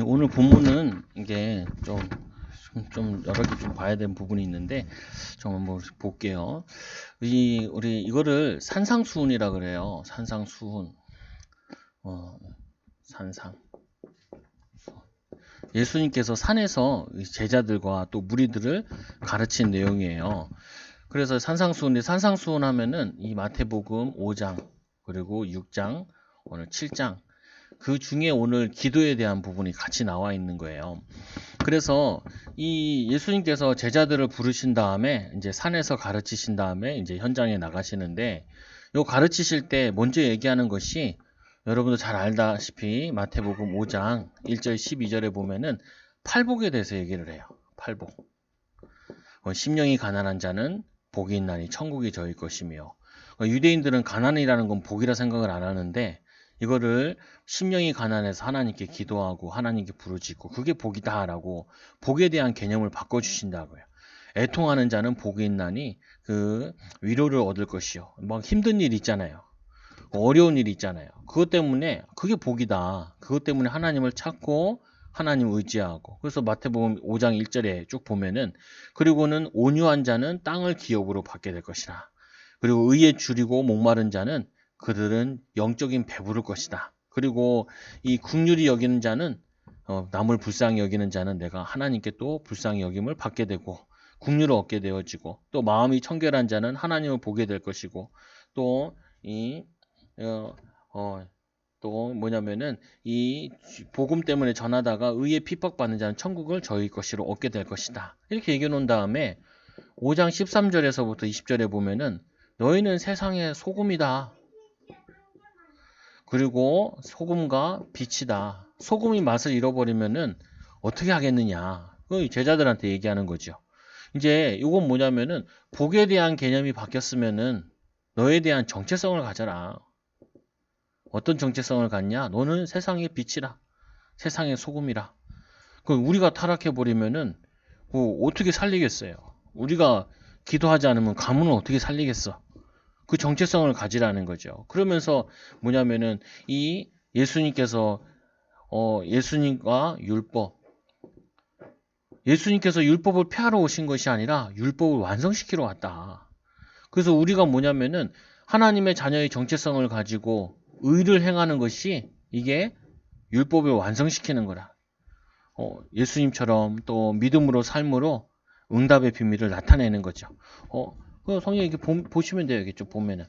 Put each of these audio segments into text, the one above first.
오늘 본문은 이게 좀 여러 개 좀 봐야 되는 부분이 있는데 좀 한번 볼게요. 우리 이거를 산상수훈이라 그래요. 산상수훈. 산상. 예수님께서 산에서 제자들과 또 무리들을 가르친 내용이에요. 그래서 산상수훈 하면은 이 마태복음 5장 그리고 6장 오늘 7장 그 중에 오늘 기도에 대한 부분이 같이 나와 있는 거예요. 그래서 이 예수님께서 제자들을 부르신 다음에 이제 산에서 가르치신 다음에 이제 현장에 나가시는데 요 가르치실 때 먼저 얘기하는 것이 여러분도 잘 알다시피 마태복음 5장 1절 12절에 보면은 팔복에 대해서 얘기를 해요. 팔복. 심령이 가난한 자는 복이 있나니 천국이 저희 것이며 유대인들은 가난이라는 건 복이라 생각을 안 하는데 이거를 심령이 가난해서 하나님께 기도하고 하나님께 부르짖고 그게 복이다라고 복에 대한 개념을 바꿔주신다고요. 애통하는 자는 복이 있나니 그 위로를 얻을 것이요. 막 힘든 일 있잖아요. 어려운 일 있잖아요. 그것 때문에 그게 복이다. 그것 때문에 하나님을 찾고 하나님 의지하고 그래서 마태복음 5장 1절에 쭉 보면은 그리고는 온유한 자는 땅을 기업으로 받게 될 것이라. 그리고 의에 줄이고 목마른 자는 그들은 영적인 배부를 것이다. 그리고 이 긍휼히 여기는 자는 남을 불쌍히 여기는 자는 내가 하나님께 또 불쌍히 여김을 받게 되고 긍휼을 얻게 되어지고 또 마음이 청결한 자는 하나님을 보게 될 것이고 또 뭐냐면은 이 복음 때문에 전하다가 의에 핍박받는 자는 천국을 저희 것으로 얻게 될 것이다. 이렇게 얘기해 놓은 다음에 5장 13절에서부터 20절에 보면은 너희는 세상의 소금이다. 그리고 소금과 빛이다. 소금이 맛을 잃어버리면은 어떻게 하겠느냐. 제자들한테 얘기하는 거죠. 이제 이건 뭐냐면은 복에 대한 개념이 바뀌었으면은 너에 대한 정체성을 가져라. 어떤 정체성을 갖냐? 너는 세상의 빛이라. 세상의 소금이라. 우리가 타락해버리면은 어떻게 살리겠어요? 우리가 기도하지 않으면 가문은 어떻게 살리겠어? 그 정체성을 가지라는 거죠. 그러면서 뭐냐면은 이 예수님께서 예수님과 예수님께서 율법을 폐하러 오신 것이 아니라 율법을 완성시키러 왔다. 그래서 우리가 뭐냐면은 하나님의 자녀의 정체성을 가지고 의를 행하는 것이 이게 율법을 완성시키는 거라. 예수님처럼 또 믿음으로 삶으로 응답의 비밀을 나타내는 거죠. 성경 이렇게 보시면 돼요. 이게 좀 보면은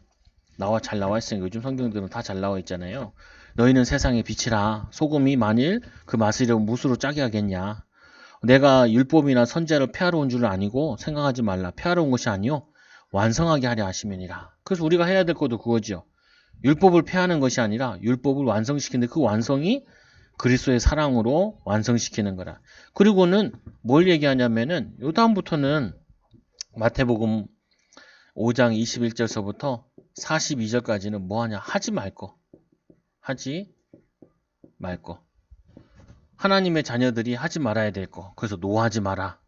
잘 나와 있으니까 요즘 성경들은 다 잘 나와 있잖아요. 너희는 세상의 빛이라. 소금이 만일 그 맛을 잃으면 무수로 짜게 하겠냐. 내가 율법이나 선제를 폐하러 온 줄은 아니고 생각하지 말라. 폐하러 온 것이 아니요 완성하게 하려 하심이니라. 그래서 우리가 해야 될 것도 그거죠. 율법을 폐하는 것이 아니라 율법을 완성시키는데 그 완성이 그리스도의 사랑으로 완성시키는 거라. 그리고는 뭘 얘기하냐면은 요 다음부터는 마태복음 5장 21절서부터 42절까지는 뭐하냐? 하지 말 거. 하지 말 거. 하나님의 자녀들이 하지 말아야 될 거. 그래서 노하지 마라.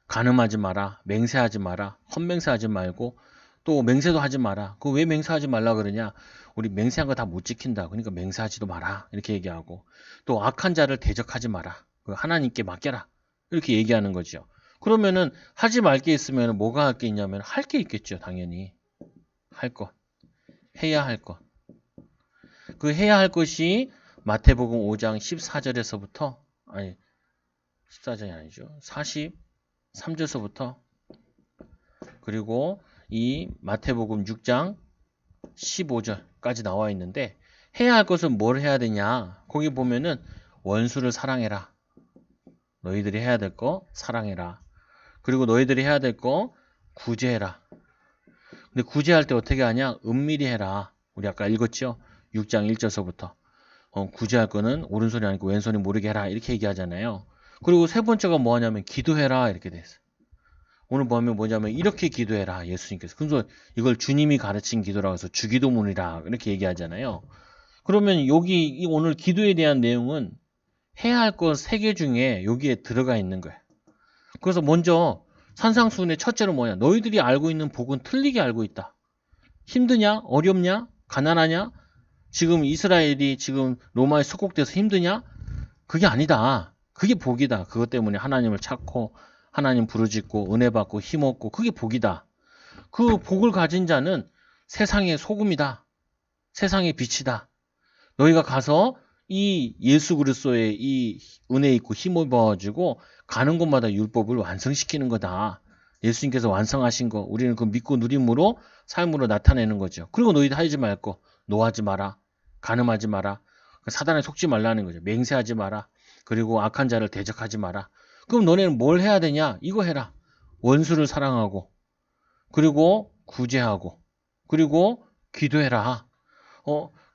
간음하지 마라. 맹세하지 마라. 헛맹세하지 말고 또 맹세도 하지 마라. 그 왜 맹세하지 말라 그러냐? 우리 맹세한 거 다 못 지킨다. 그러니까 맹세하지도 마라. 이렇게 얘기하고 또 악한 자를 대적하지 마라. 하나님께 맡겨라. 이렇게 얘기하는 거죠. 그러면은 하지 말 게 있으면 뭐가 할 게 있냐면 할 게 있겠죠. 당연히. 할 것. 해야 할 것. 그 해야 할 것이 마태복음 5장 14절에서부터 아니 14절이 아니죠. 43절서부터 그리고 이 마태복음 6장 15절까지 나와 있는데 해야 할 것은 뭘 해야 되냐? 거기 보면은 원수를 사랑해라. 너희들이 해야 될 거 사랑해라. 그리고 너희들이 해야 될 거 구제해라. 근데 구제할 때 어떻게 하냐? 은밀히 해라. 우리 아까 읽었죠? 6장 1절서부터. 구제할 거는 오른손이 아니고 왼손이 모르게 해라 이렇게 얘기하잖아요. 그리고 세 번째가 뭐 하냐면 기도해라 이렇게 돼 있어요. 오늘 보면 뭐냐면 이렇게 기도해라 예수님께서. 그래서 이걸 주님이 가르친 기도라고 해서 주기도문이라 이렇게 얘기하잖아요. 그러면 여기 오늘 기도에 대한 내용은 해야 할 것 세 개 중에 여기에 들어가 있는 거예요. 그래서 먼저 산상수훈의 첫째로 뭐냐? 너희들이 알고 있는 복은 틀리게 알고 있다. 힘드냐? 어렵냐? 가난하냐? 지금 이스라엘이 지금 로마에 속국돼서 힘드냐? 그게 아니다. 그게 복이다. 그것 때문에 하나님을 찾고 하나님 부르짖고 은혜 받고 힘없고 그게 복이다. 그 복을 가진 자는 세상의 소금이다. 세상의 빛이다. 너희가 가서 이 예수 그리스도의 이 은혜 있고 힘입어가지고 가는 곳마다 율법을 완성시키는 거다. 예수님께서 완성하신 거 우리는 그 믿고 누림으로 삶으로 나타내는 거죠. 그리고 너희도 하지 말 거 노하지 마라. 간음하지 마라. 사단에 속지 말라는 거죠. 맹세하지 마라. 그리고 악한 자를 대적하지 마라. 그럼 너네는 뭘 해야 되냐? 이거 해라. 원수를 사랑하고 그리고 구제하고 그리고 기도해라.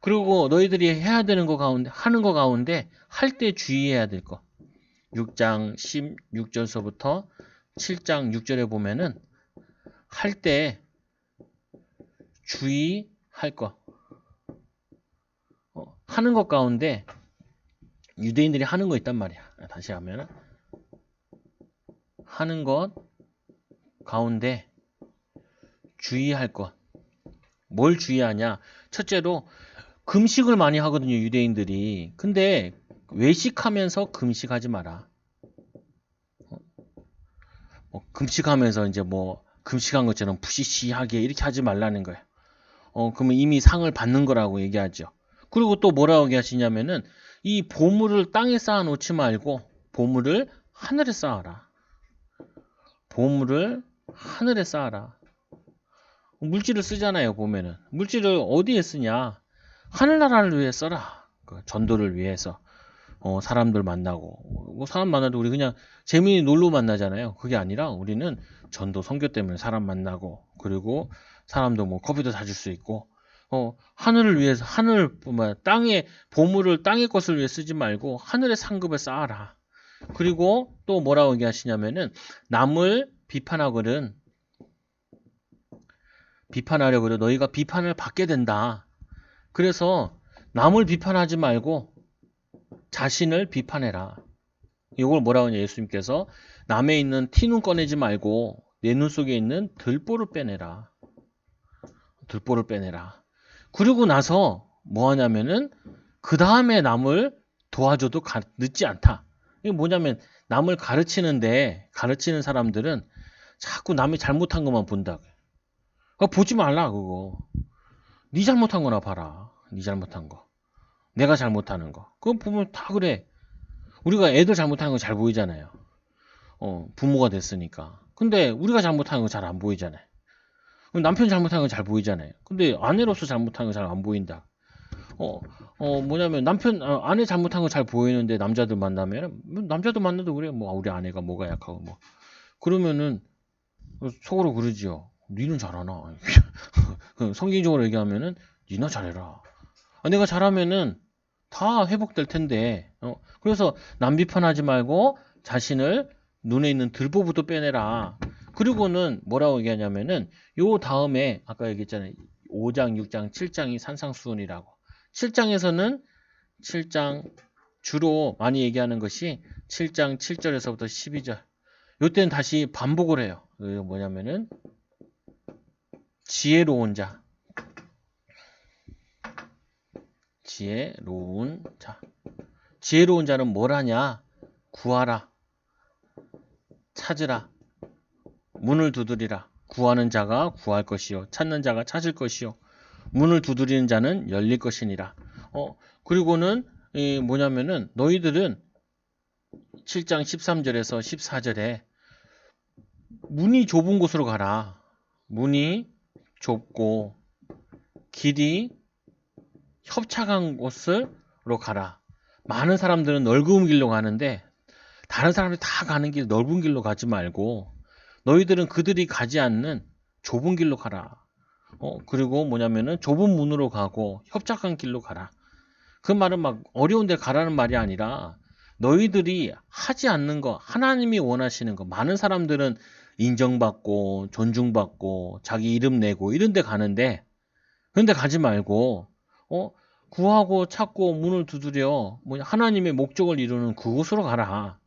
그리고 너희들이 해야 되는 거 가운데 하는 거 가운데 할 때 주의해야 될 거. 6장 16절서부터 7장 6절에 보면은 할 때 주의할 거. 하는 것 가운데 유대인들이 하는 거 있단 말이야. 다시 하면은 하는 것 가운데 주의할 것. 뭘 주의하냐? 첫째로 금식을 많이 하거든요, 유대인들이. 근데 외식하면서 금식하지 마라. 금식하면서 이제 뭐 금식한 것처럼 부시시하게 이렇게 하지 말라는 거예요. 그러면 이미 상을 받는 거라고 얘기하죠. 그리고 또 뭐라고 얘기하시냐면은 이 보물을 땅에 쌓아 놓지 말고 보물을 하늘에 쌓아라. 보물을 하늘에 쌓아라. 물질을 쓰잖아요, 보면은. 물질을 어디에 쓰냐? 하늘나라를 위해 써라. 전도를 위해서. 사람들 만나고. 뭐 사람 만나도 우리 그냥 재미있는 놀러 만나잖아요. 그게 아니라 우리는 전도 선교 때문에 사람 만나고, 그리고 사람도 뭐 커피도 사줄 수 있고, 하늘을 위해서, 땅에, 보물을 땅의 것을 위해 쓰지 말고 하늘의 상급을 쌓아라. 그리고 또 뭐라고 얘기하시냐면은 남을 비판하려거든 너희가 비판을 받게 된다. 그래서 남을 비판하지 말고 자신을 비판해라. 이걸 뭐라고 하냐 예수님께서 남에 있는 티눈 꺼내지 말고 내 눈 속에 있는 들보를 빼내라. 들보를 빼내라. 그리고 나서 뭐 하냐면은 그 다음에 남을 도와줘도 늦지 않다. 이게 뭐냐면 남을 가르치는 사람들은 자꾸 남이 잘못한 것만 본다. 보지 말라 그거. 네 잘못한 거나 봐라. 네 잘못한 거. 내가 잘못하는 거. 그거 보면 다 그래. 우리가 애들 잘못하는 거 잘 보이잖아요. 부모가 됐으니까. 근데 우리가 잘못하는 거 잘 안 보이잖아요. 남편 잘못하는 거 잘 보이잖아요. 근데 아내로서 잘못하는 거 잘 안 보인다. 뭐냐면 아내 잘못한 거 잘 보이는데 남자들 만나면 남자도 만나도 그래. 뭐 우리 아내가 뭐가 약하고 뭐. 그러면은 속으로 그러지요. 니는 잘하나? 성경적으로 얘기하면은 니나 잘해라. 내가 잘하면은 다 회복될 텐데. 그래서 남 비판하지 말고 자신을 눈에 있는 들보부터 빼내라. 그리고는 뭐라고 얘기하냐면은 요 다음에 아까 얘기했잖아요. 5장, 6장, 7장이 산상수훈이라고. 7장에서는 7장 주로 많이 얘기하는 것이 7장 7절에서부터 12절. 요때는 다시 반복을 해요. 뭐냐면은 지혜로운 자. 지혜로운 자. 지혜로운 자는 뭘 하냐? 구하라. 찾으라. 문을 두드리라. 구하는 자가 구할 것이요. 찾는 자가 찾을 것이요. 문을 두드리는 자는 열릴 것이니라. 그리고는 뭐냐면은 너희들은 7장 13절에서 14절에 문이 좁은 곳으로 가라. 문이 좁고 길이 협착한 곳으로 가라. 많은 사람들은 넓은 길로 가는데 다른 사람들이 다 가는 길 넓은 길로 가지 말고 너희들은 그들이 가지 않는 좁은 길로 가라. 그리고 뭐냐면은 좁은 문으로 가고 협착한 길로 가라. 그 말은 막 어려운 데 가라는 말이 아니라 너희들이 하지 않는 거, 하나님이 원하시는 거, 많은 사람들은 인정받고 존중받고 자기 이름 내고 이런 데 가는데 그런데 가지 말고 구하고 찾고 문을 두드려 하나님의 목적을 이루는 그곳으로 가라.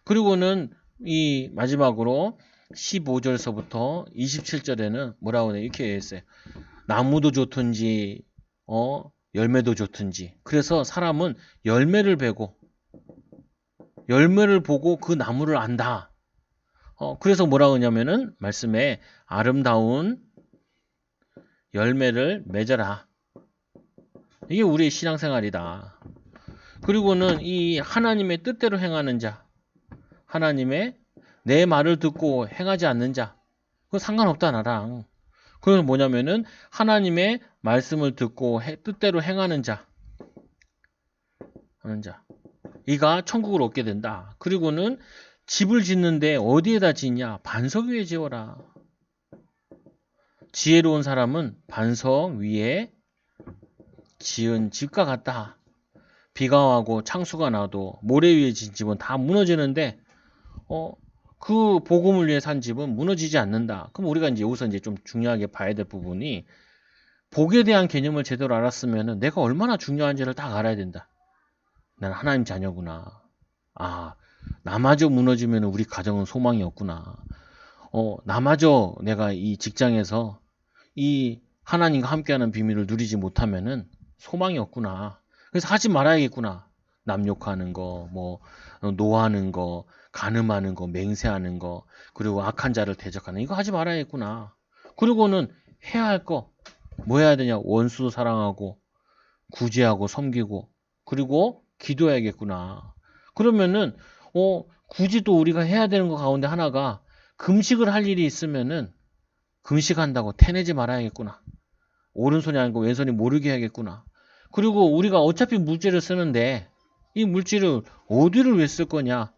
그리고는 이 마지막으로 15절서부터 27절에는 뭐라고 해? 이렇게 했어요. 나무도 좋든지 열매도 좋든지. 그래서 사람은 열매를 보고 그 나무를 안다. 그래서 뭐라고 하냐면은 말씀에 아름다운 열매를 맺어라. 이게 우리의 신앙생활이다. 그리고는 이 하나님의 뜻대로 행하는 자, 하나님의 내 말을 듣고 행하지 않는 자, 그거 상관없다 나랑. 그건 뭐냐면은 하나님의 말씀을 듣고 뜻대로 행하는 자, 이가 천국을 얻게 된다. 그리고는 집을 짓는데 어디에다 짓냐? 반석 위에 지어라. 지혜로운 사람은 반석 위에 지은 집과 같다. 비가 와고 창수가 나도 모래 위에 지은 집은 다 무너지는데 그 복음을 위해 산 집은 무너지지 않는다. 그럼 우리가 이제 여기서 이제 좀 중요하게 봐야 될 부분이 복에 대한 개념을 제대로 알았으면 내가 얼마나 중요한지를 딱 알아야 된다. 난 하나님 자녀구나. 아, 나마저 무너지면 우리 가정은 소망이 없구나. 나마저 내가 이 직장에서 이 하나님과 함께하는 비밀을 누리지 못하면은 소망이 없구나. 그래서 하지 말아야겠구나. 남 욕하는 거, 노하는 거, 간음하는 거, 맹세하는 거, 그리고 악한 자를 대적하는 이거 하지 말아야겠구나. 그리고는 해야 할 거, 뭐 해야 되냐? 원수도 사랑하고, 구제하고, 섬기고, 그리고 기도해야겠구나. 그러면은 굳이 또 우리가 해야 되는 거 가운데 하나가 금식을 할 일이 있으면은 금식한다고 태내지 말아야겠구나. 오른손이 아니고 왼손이 모르게 해야겠구나. 그리고 우리가 어차피 물질을 쓰는데 이 물질을 어디를 위해 쓸 거냐?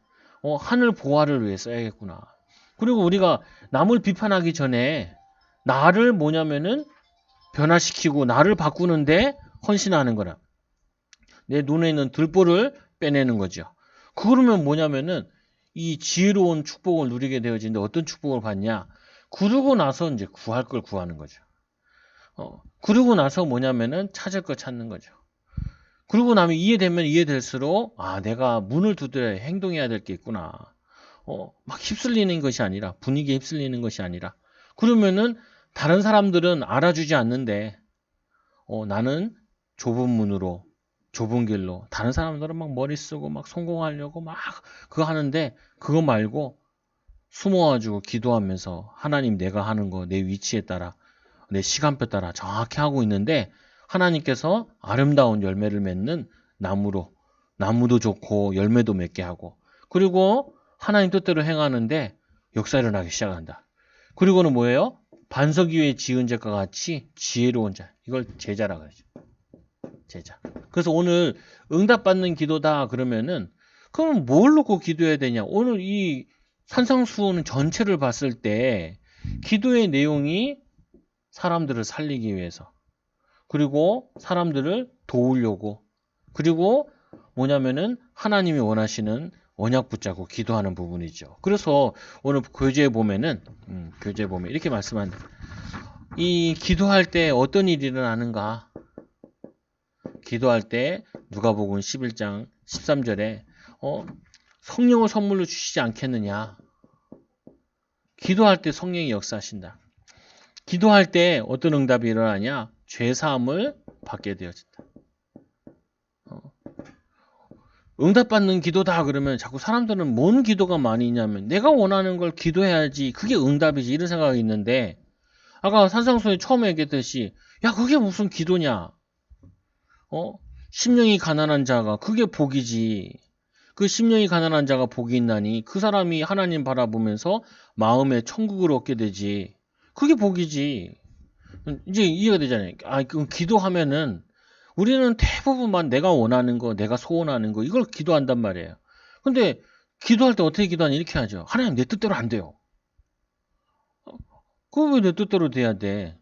하늘 보화를 위해 써야겠구나. 그리고 우리가 남을 비판하기 전에 나를 뭐냐면은 변화시키고 나를 바꾸는데 헌신하는 거라. 내 눈에 있는 들보를 빼내는 거죠. 그러면 뭐냐면은 이 지혜로운 축복을 누리게 되어지는데 어떤 축복을 받냐? 그러고 나서 이제 구할 걸 구하는 거죠. 그러고 나서 뭐냐면은 찾을 걸 찾는 거죠. 그러고 나면 이해되면 이해될수록 내가 문을 두드려야 행동해야 될 게 있구나. 막 휩쓸리는 것이 아니라 분위기에 휩쓸리는 것이 아니라 그러면은 다른 사람들은 알아주지 않는데 나는 좁은 문으로 좁은 길로 다른 사람들은 막 머리 쓰고 막 성공하려고 막 그거 하는데 그거 말고 숨어가지고 기도하면서 하나님 내가 하는 거 내 위치에 따라 내 시간표 따라 정확히 하고 있는데 하나님께서 아름다운 열매를 맺는 나무도 좋고 열매도 맺게 하고 그리고 하나님 뜻대로 행하는데 역사 일어나기 시작한다. 그리고는 뭐예요? 반석 위에 지은 자과 같이 지혜로운 자. 이걸 제자라고 하죠. 제자. 그래서 오늘 응답받는 기도다 그러면은 그럼 뭘 놓고 기도해야 되냐? 오늘 이 산상수훈 전체를 봤을 때 기도의 내용이 사람들을 살리기 위해서 그리고 사람들을 도우려고 그리고 뭐냐면은 하나님이 원하시는 언약 붙잡고 기도하는 부분이죠. 그래서 오늘 교재에 보면 이렇게 말씀한다. 이 기도할 때 어떤 일이 일어나는가? 기도할 때 누가복음 11장 13절에 성령을 선물로 주시지 않겠느냐? 기도할 때 성령이 역사하신다. 기도할 때 어떤 응답이 일어나냐? 죄사함을 받게 되어진다. 응답받는 기도다 그러면 자꾸 사람들은 뭔 기도가 많이 있냐면 내가 원하는 걸 기도해야지 그게 응답이지 이런 생각이 있는데 아까 산상수훈에 처음에 얘기했듯이 야 그게 무슨 기도냐? 심령이 가난한 자가 그게 복이지. 그 심령이 가난한 자가 복이 있나니 그 사람이 하나님 바라보면서 마음에 천국을 얻게 되지. 그게 복이지. 이제 이해가 되잖아요. 그 기도하면은 우리는 대부분만 내가 원하는 거, 내가 소원하는 거 이걸 기도한단 말이에요. 근데 기도할 때 어떻게 기도하냐 이렇게 하죠. 하나님 내 뜻대로 안 돼요. 그거 왜 내 뜻대로 돼야 돼?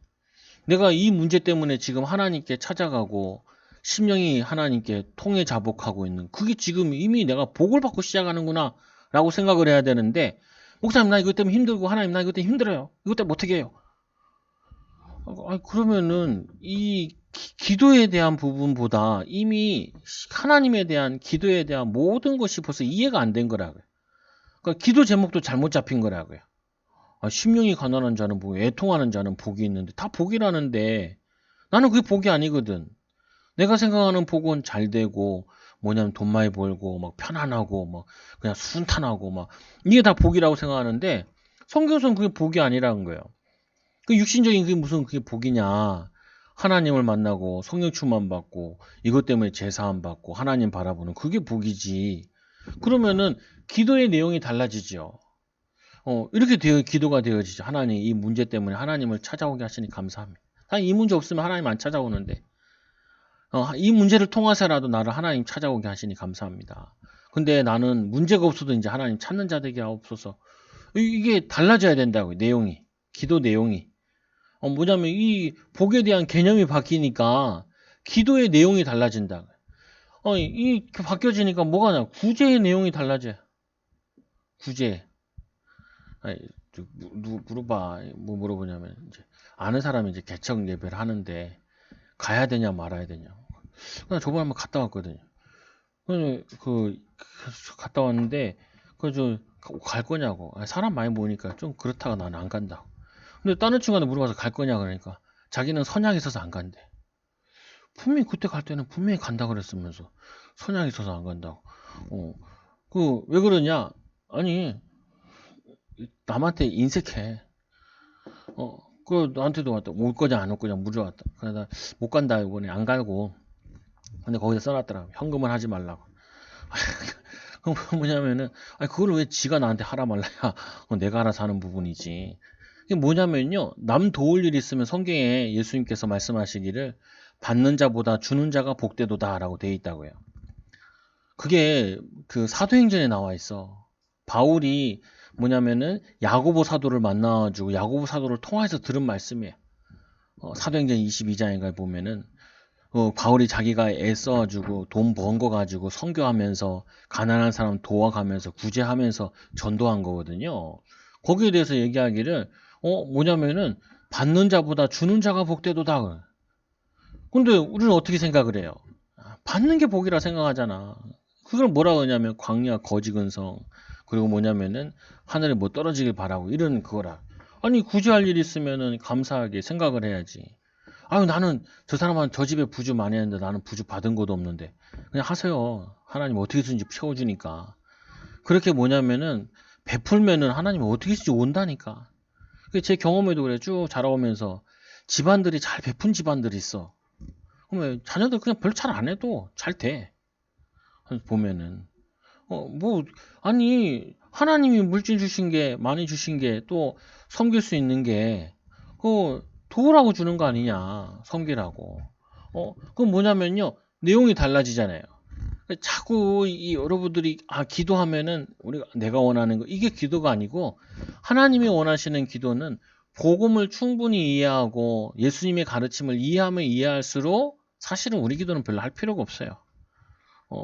내가 이 문제 때문에 지금 하나님께 찾아가고 심령이 하나님께 통해 자복하고 있는 그게 지금 이미 내가 복을 받고 시작하는구나 라고 생각을 해야 되는데 목사님 나 이것 때문에 힘들고 하나님 나 이것 때문에 힘들어요. 이것 때문에 어떻게 해요? 그러면은 이 기도에 대한 부분보다 이미 하나님에 대한 기도에 대한 모든 것이 벌써 이해가 안 된 거라고요. 그러니까 기도 제목도 잘못 잡힌 거라고요. 심령이 가난한 자는 뭐 애통하는 자는 복이 있는데 다 복이라는데 나는 그게 복이 아니거든. 내가 생각하는 복은 잘 되고 뭐냐면 돈 많이 벌고 막 편안하고 막 그냥 순탄하고 막 이게 다 복이라고 생각하는데 성경에서는 그게 복이 아니라는 거예요. 그 육신적인 그게 무슨 그게 복이냐. 하나님을 만나고 성령 충만 받고 이것 때문에 제사함 받고 하나님 바라보는 그게 복이지. 그러면은 기도의 내용이 달라지죠. 이렇게 기도가 되어지죠. 하나님 이 문제 때문에 하나님을 찾아오게 하시니 감사합니다. 이 문제 없으면 하나님 안 찾아오는데 이 문제를 통해서라도 나를 하나님 찾아오게 하시니 감사합니다. 근데 나는 문제가 없어도 이제 하나님 찾는 자 되게 하옵소서. 이게 달라져야 된다고요. 내용이. 기도 내용이. 뭐냐면 이 복에 대한 개념이 바뀌니까 기도의 내용이 달라진다. 이 바뀌어지니까 뭐가 나? 구제의 내용이 달라져요. 구제. 누구 물어봐. 뭐 물어보냐면 이제 아는 사람이 이제 개척 예배를 하는데 가야 되냐 말아야 되냐. 나 저번에 한번 갔다 왔거든요. 갔다 왔는데 갈 거냐고. 사람 많이 모으니까 좀 그렇다가 나는 안 간다고. 근데 다른 친구한테 물어봐서 갈 거냐 그러니까 자기는 선약이 있어서 안 간대. 분명히 그때 갈 때는 분명히 간다 그랬으면서 선약이 있어서 안 간다고. 왜 그러냐? 아니 남한테 인색해. 나한테도 왔다. 올 거냐 안 올 거냐 물어왔다. 그래서 못 간다 이번에 안 가고. 근데 거기서 써놨더라. 현금을 하지 말라고. 그럼 뭐냐면은 그걸 왜 지가 나한테 하라 말라야. 내가 알아서 하는 부분이지. 이게 뭐냐면요. 남 도울 일 있으면 성경에 예수님께서 말씀하시기를 받는 자보다 주는 자가 복되도다라고 돼 있다고요. 그게 그 사도행전에 나와 있어. 바울이 뭐냐면은 야고보 사도를 만나가지고 야고보 사도를 통해서 들은 말씀이에요. 사도행전 22장에 보면은 바울이 자기가 애써가지고 돈 번 거 가지고 선교하면서 가난한 사람 도와가면서 구제하면서 전도한 거거든요. 거기에 대해서 얘기하기를 뭐냐면은 받는 자보다 주는 자가 복되도다. 근데 우리는 어떻게 생각을 해요? 받는 게 복이라 생각하잖아. 그걸 뭐라 그러냐면 광야 거지근성 그리고 뭐냐면은 하늘에 뭐 떨어지길 바라고 이런 그거라. 아니 구제할 일 있으면은 감사하게 생각을 해야지. 나는 저 사람은 저 집에 부주 많이 했는데 나는 부주 받은 것도 없는데 그냥 하세요. 하나님 어떻게든지 채워주니까. 그렇게 뭐냐면은 베풀면은 하나님이 어떻게든지 온다니까. 제 경험에도 그래. 쭉 자라오면서 집안들이 잘 베푼 집안들이 있어. 그러면 자녀들 그냥 별 잘 안 해도 잘 돼. 보면은 아니 하나님이 물질 주신 게 많이 주신 게 또 섬길 수 있는 게 도우라고 주는 거 아니냐. 섬기라고. 그건 뭐냐면요. 내용이 달라지잖아요. 자꾸 여러분들이 기도하면은 내가 원하는 거 이게 기도가 아니고 하나님이 원하시는 기도는 복음을 충분히 이해하고 예수님의 가르침을 이해하면 이해할수록 사실은 우리 기도는 별로 할 필요가 없어요.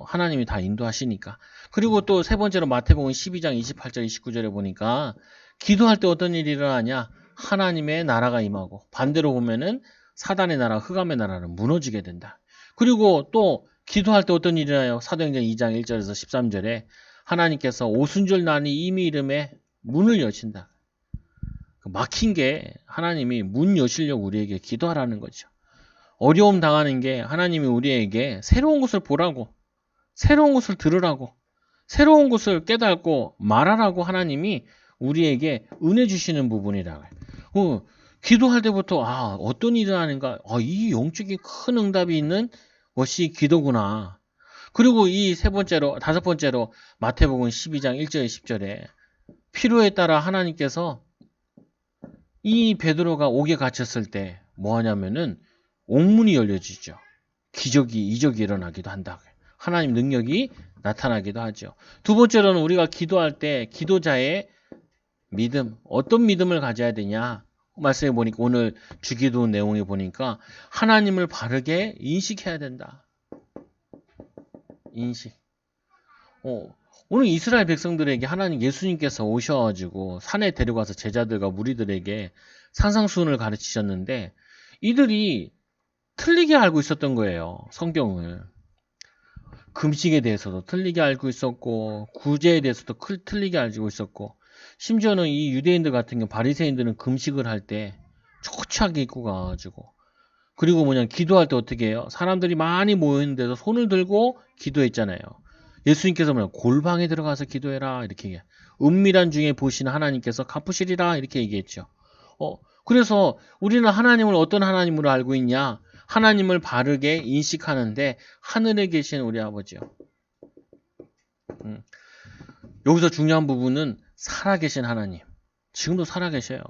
하나님이 다 인도하시니까. 그리고 또 세 번째로 마태복음 12장 28절 29절에 보니까 기도할 때 어떤 일이 일어나냐? 하나님의 나라가 임하고 반대로 보면은 사단의 나라, 흑암의 나라는 무너지게 된다. 그리고 또 기도할 때 어떤 일이 일어나요? 사도행전 2장 1절에서 13절에 하나님께서 오순절 난이 이미 이름에 문을 여신다. 막힌 게 하나님이 문 여시려고 우리에게 기도하라는 거죠. 어려움 당하는 게 하나님이 우리에게 새로운 것을 보라고, 새로운 것을 들으라고, 새로운 것을 깨닫고 말하라고 하나님이 우리에게 은혜 주시는 부분이라고 해요. 기도할 때부터 어떤 일이 일어나는가, 이 영적인 큰 응답이 있는 것이 기도구나. 그리고 이 다섯 번째로 마태복음 12장 1절 10절에 필요에 따라 하나님께서 이 베드로가 옥에 갇혔을 때 뭐 하냐면은 옥문이 열려지죠. 기적이 이적이 일어나기도 한다. 하나님 능력이 나타나기도 하죠. 두 번째로는 우리가 기도할 때 기도자의 믿음, 어떤 믿음을 가져야 되냐? 말씀해 보니까 오늘 주기도 내용에 보니까 하나님을 바르게 인식해야 된다. 인식. 오늘 이스라엘 백성들에게 하나님 예수님께서 오셔가지고 산에 데려가서 제자들과 무리들에게 산상수훈을 가르치셨는데 이들이 틀리게 알고 있었던 거예요. 성경을. 금식에 대해서도 틀리게 알고 있었고 구제에 대해서도 틀리게 알고 있었고 심지어는 이 유대인들 같은 경우 바리새인들은 금식을 할 때 초췌하게 입고 가가지고 그리고 기도할 때 어떻게 해요? 사람들이 많이 모여있는 데서 손을 들고 기도했잖아요. 예수님께서 골방에 들어가서 기도해라 이렇게 얘기해요. 은밀한 중에 보시는 하나님께서 갚으시리라 이렇게 얘기했죠. 그래서 우리는 하나님을 어떤 하나님으로 알고 있냐? 하나님을 바르게 인식하는데 하늘에 계신 우리 아버지요. 여기서 중요한 부분은 살아계신 하나님. 지금도 살아계셔요.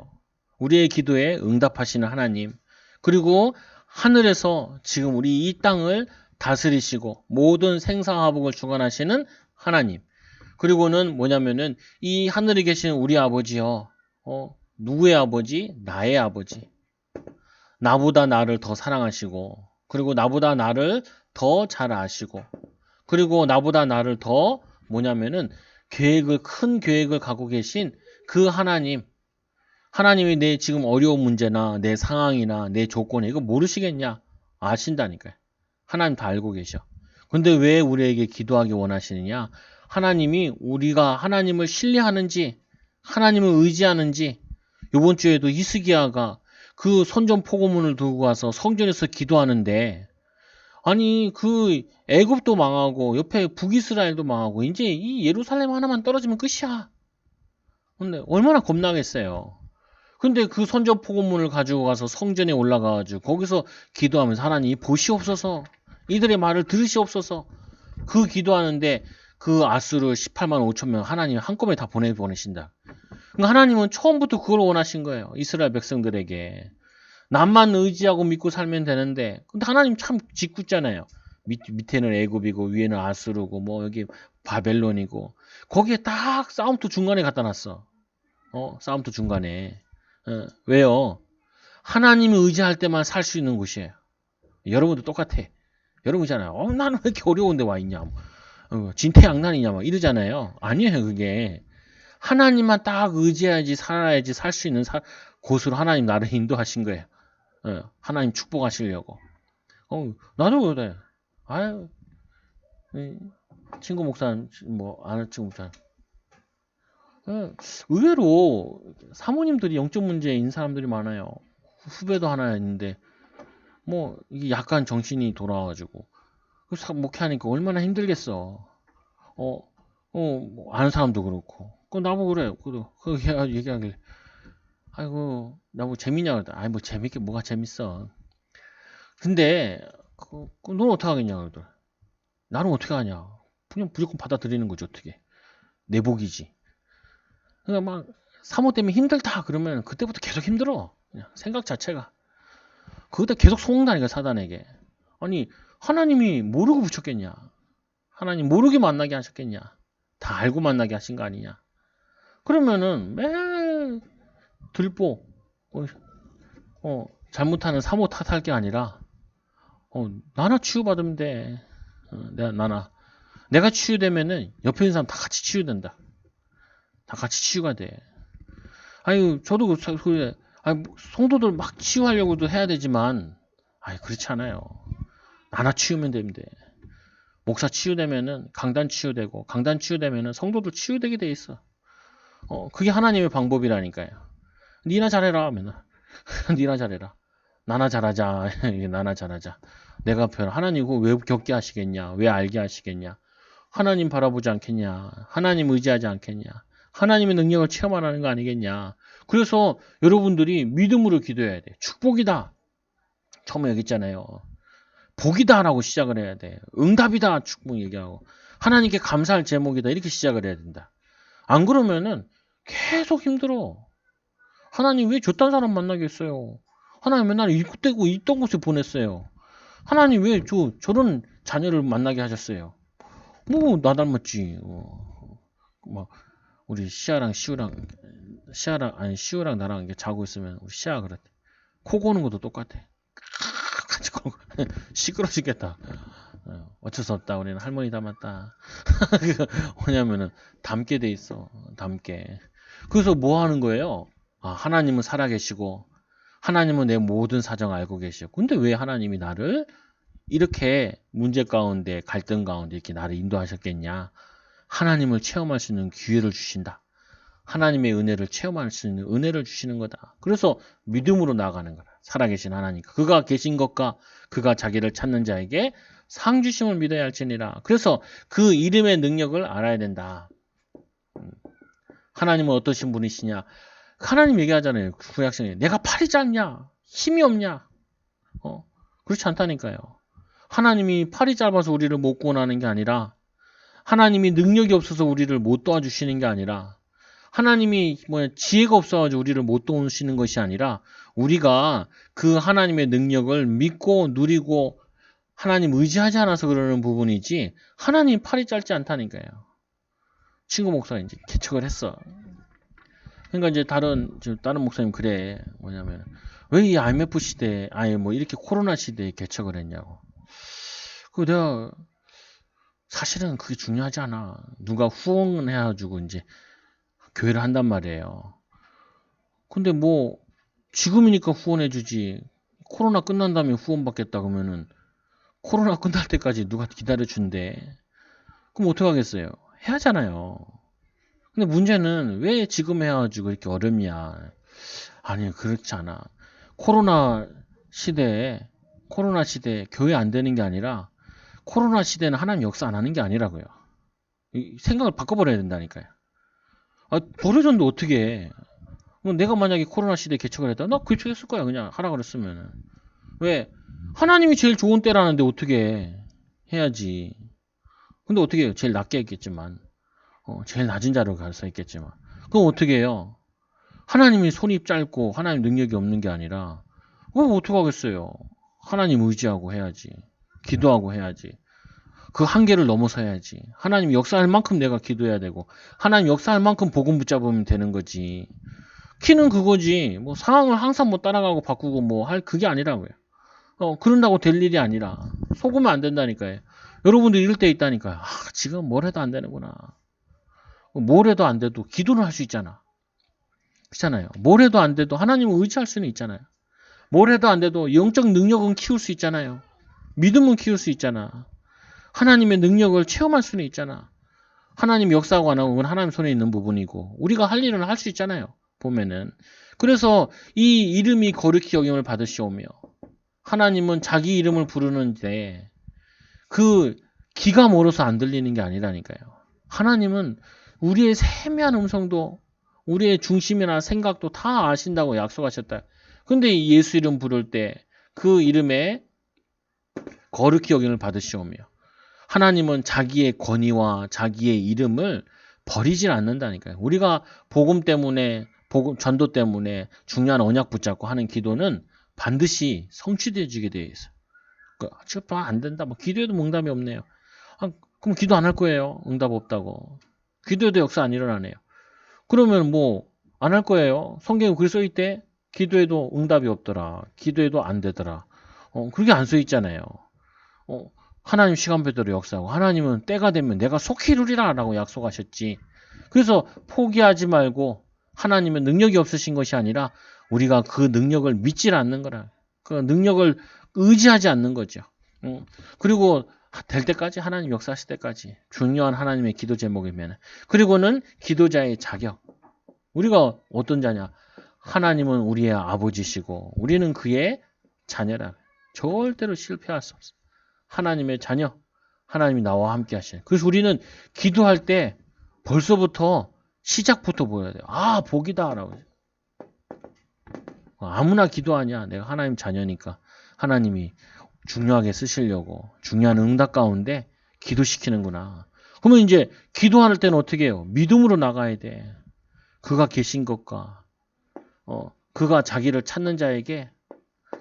우리의 기도에 응답하시는 하나님. 그리고 하늘에서 지금 우리 이 땅을 다스리시고 모든 생사화복을 주관하시는 하나님. 그리고는 뭐냐면은 이 하늘에 계신 우리 아버지요. 누구의 아버지? 나의 아버지. 나보다 나를 더 사랑하시고 그리고 나보다 나를 더 잘 아시고 그리고 나보다 나를 더 큰 계획을 갖고 계신 그 하나님. 하나님이 내 지금 어려운 문제나 내 상황이나 내 조건에 이거 모르시겠냐? 아신다니까요. 하나님 다 알고 계셔. 근데 왜 우리에게 기도하기 원하시느냐? 하나님이 우리가 하나님을 신뢰하는지 하나님을 의지하는지 이번 주에도 히스기야가 그 선전 포고문을 들고 와서 성전에서 기도하는데 아니 그 애굽도 망하고 옆에 북이스라엘도 망하고 이제 이 예루살렘 하나만 떨어지면 끝이야. 근데 얼마나 겁나겠어요. 근데 그 선전 포고문을 가지고 가서 성전에 올라가가지고 거기서 기도하면서 하나님 보시옵소서 이들의 말을 들으시옵소서 그 기도하는데 그 아수르 18만 5천 명 하나님 한꺼번에 다 보내신다. 그러니까 하나님은 처음부터 그걸 원하신 거예요. 이스라엘 백성들에게. 남만 의지하고 믿고 살면 되는데 근데 하나님 참 짓궂잖아요. 밑에는 애굽이고 위에는 아수르고 여기 바벨론이고 거기에 딱 싸움터 중간에 갖다 놨어. 싸움터 중간에. 왜요? 하나님을 의지할 때만 살 수 있는 곳이에요. 여러분도 똑같아. 여러분이잖아요. 나는 왜 이렇게 어려운데 와 있냐. 진퇴양난이냐 이러잖아요. 아니에요 그게. 하나님만 딱 의지해야지 살아야지 살 수 있는 곳으로 하나님 나를 인도하신 거예요. 하나님 축복하시려고. 나도 그래. 아유, 친구 목사님, 아는 친구 목사님. 의외로 사모님들이 영적 문제인 사람들이 많아요. 후배도 하나 있는데, 이게 약간 정신이 돌아와가지고. 목회하니까 얼마나 힘들겠어. 아는 사람도 그렇고. 나보고 그래. 그 얘기하길래. 아이고, 나보고 재밌냐 그러더라. 아이, 재밌게 뭐가 재밌어. 근데, 넌 어떻게 하겠냐 그러더라. 나는 어떻게 하냐. 그냥 무조건 받아들이는 거지, 어떻게. 내 복이지. 그러니까 사모 때문에 힘들다 그러면 그때부터 계속 힘들어. 그냥 생각 자체가. 그것도 계속 속는다니까, 사단에게. 아니, 하나님이 모르고 붙였겠냐. 하나님 모르게 만나게 하셨겠냐. 다 알고 만나게 하신 거 아니냐. 그러면은 매일 들보 잘못하는 사모 탓할 게 아니라 나나 치유받으면 돼. 내가 치유되면은 옆에 있는 사람 다 같이 치유된다. 다 같이 치유가 돼. 아유 저도 그래. 성도들 막 치유하려고도 해야 되지만 그렇지 않아요. 나나 치유면 되는데 목사 치유되면은 강단 치유되고 강단 치유되면은 성도도 치유되게 돼 있어. 그게 하나님의 방법이라니까요. 니나 잘해라 맨날. 니나 잘해라. 나나 잘하자. 나나 잘하자. 내가 하나님 그거 왜 겪게 하시겠냐? 왜 알게 하시겠냐? 하나님 바라보지 않겠냐? 하나님 의지하지 않겠냐? 하나님의 능력을 체험하라는 거 아니겠냐? 그래서 여러분들이 믿음으로 기도해야 돼. 축복이다. 처음에 얘기했잖아요. 복이다라고 시작을 해야 돼. 응답이다. 축복 얘기하고. 하나님께 감사할 제목이다. 이렇게 시작을 해야 된다. 안 그러면은 계속 힘들어. 하나님 왜 저딴 사람 만나겠어요? 하나님 맨날 이때고 있던 곳에 보냈어요. 하나님 왜 저런 자녀를 만나게 하셨어요? 나 닮았지. 우리 시우랑 나랑 자고 있으면 우리 시아가 그랬대. 코 고는 것도 똑같아. 같이 시끄러지겠다. 어쩔 수 없다. 우리는 할머니 닮았다. 뭐냐면은 닮게 돼 있어. 닮게. 그래서 뭐 하는 거예요? 아, 하나님은 살아계시고 하나님은 내 모든 사정 알고 계시고 근데 왜 하나님이 나를 이렇게 문제 가운데 갈등 가운데 이렇게 나를 인도하셨겠냐? 하나님을 체험할 수 있는 기회를 주신다. 하나님의 은혜를 체험할 수 있는 은혜를 주시는 거다. 그래서 믿음으로 나아가는 거다. 살아계신 하나님. 그가 계신 것과 그가 자기를 찾는 자에게 상 주심을 믿어야 할지니라. 그래서 그 이름의 능력을 알아야 된다. 하나님은 어떠신 분이시냐? 하나님 얘기하잖아요. 구약성에 내가 팔이 짧냐? 힘이 없냐? 그렇지 않다니까요. 하나님이 팔이 짧아서 우리를 못 구원하는 게 아니라 하나님이 능력이 없어서 우리를 못 도와주시는 게 아니라 하나님이 지혜가 없어가지고 우리를 못 도우시는 것이 아니라 우리가 그 하나님의 능력을 믿고 누리고 하나님 의지하지 않아서 그러는 부분이지 하나님 팔이 짧지 않다니까요. 친구 목사가 이제 개척을 했어. 그러니까 이제 다른 목사님 그래. 뭐냐면 왜 이 IMF 시대에 아예 뭐 이렇게 코로나 시대에 개척을 했냐고. 그 내가 사실은 그게 중요하지 않아. 누가 후원해가지고 이제 교회를 한단 말이에요. 근데 뭐 지금이니까 후원해주지. 코로나 끝난 다음에 후원받겠다 그러면은 코로나 끝날 때까지 누가 기다려준대. 그럼 어떡하겠어요? 해야잖아요. 근데 문제는 왜 지금 해가지고 이렇게 어렵냐. 아니 그렇지 않아. 코로나 시대에 교회 안 되는 게 아니라 코로나 시대는 하나님 역사 안 하는 게 아니라고요. 생각을 바꿔버려야 된다니까요. 버려졌는데 어떻게 해. 내가 만약에 코로나 시대에 개척을 했다. 나 개척했을 거야. 그냥 하라 그랬으면. 왜? 하나님이 제일 좋은 때라는데 어떻게 해야지. 근데 어떻게 해요? 제일 낮게 했겠지만. 제일 낮은 자로 가서 했겠지만. 그럼 어떻게 해요? 하나님이 손이 짧고 하나님 능력이 없는 게 아니라 어떻게 하겠어요? 하나님 의지하고 해야지. 기도하고 해야지. 그 한계를 넘어서야지. 하나님 역사할 만큼 내가 기도해야 되고 하나님 역사할 만큼 복음 붙잡으면 되는 거지. 키는 그거지. 뭐 상황을 항상 뭐 따라가고 바꾸고 뭐 할 그게 아니라고요. 그런다고 될 일이 아니라 속으면 안 된다니까요. 여러분들 이럴 때 있다니까요. 지금 뭘 해도 안 되는구나. 뭘 해도 안 돼도 기도를 할 수 있잖아. 그렇잖아요. 뭘 해도 안 돼도 하나님을 의지할 수는 있잖아요. 뭘 해도 안 돼도 영적 능력은 키울 수 있잖아요. 믿음은 키울 수 있잖아. 하나님의 능력을 체험할 수는 있잖아. 하나님 역사하고 안 하고 그건 하나님 손에 있는 부분이고 우리가 할 일은 할 수 있잖아요. 보면은. 그래서 이 이름이 거룩히 여김을 받으시오며 하나님은 자기 이름을 부르는데 그 귀가 멀어서 안 들리는 게 아니라니까요. 하나님은 우리의 세미한 음성도 우리의 중심이나 생각도 다 아신다고 약속하셨다. 근데 예수 이름 부를 때 그 이름에 거룩히 여김을 받으시오며 하나님은 자기의 권위와 자기의 이름을 버리질 않는다니까요. 우리가 복음 때문에 전도 때문에 중요한 언약 붙잡고 하는 기도는 반드시 성취되어지게 되어 있어요. 지금 안 된다. 뭐 기도해도 응답이 없네요. 그럼 기도 안 할 거예요. 응답 없다고. 기도해도 역사 안 일어나네요. 그러면 뭐 안 할 거예요. 성경에 그렇게 써 있대. 기도해도 응답이 없더라. 기도해도 안 되더라. 그렇게 안 써 있잖아요. 하나님 시간표대로 역사하고 하나님은 때가 되면 내가 속히 이루리라 라고 약속하셨지. 그래서 포기하지 말고 하나님은 능력이 없으신 것이 아니라 우리가 그 능력을 믿질 않는 거라. 그 능력을 의지하지 않는 거죠. 그리고 될 때까지 하나님 역사하실 때까지 중요한 하나님의 기도 제목이면 그리고는 기도자의 자격. 우리가 어떤 자냐? 하나님은 우리의 아버지시고 우리는 그의 자녀라. 절대로 실패할 수 없어. 하나님의 자녀. 하나님이 나와 함께 하시는. 그래서 우리는 기도할 때 벌써부터 시작부터 보여야 돼요. 복이다 라고. 아무나 기도하냐. 내가 하나님 자녀니까 하나님이 중요하게 쓰시려고 중요한 응답 가운데 기도시키는구나. 그러면 이제 기도할 때는 어떻게 해요? 믿음으로 나가야 돼. 그가 계신 것과 그가 자기를 찾는 자에게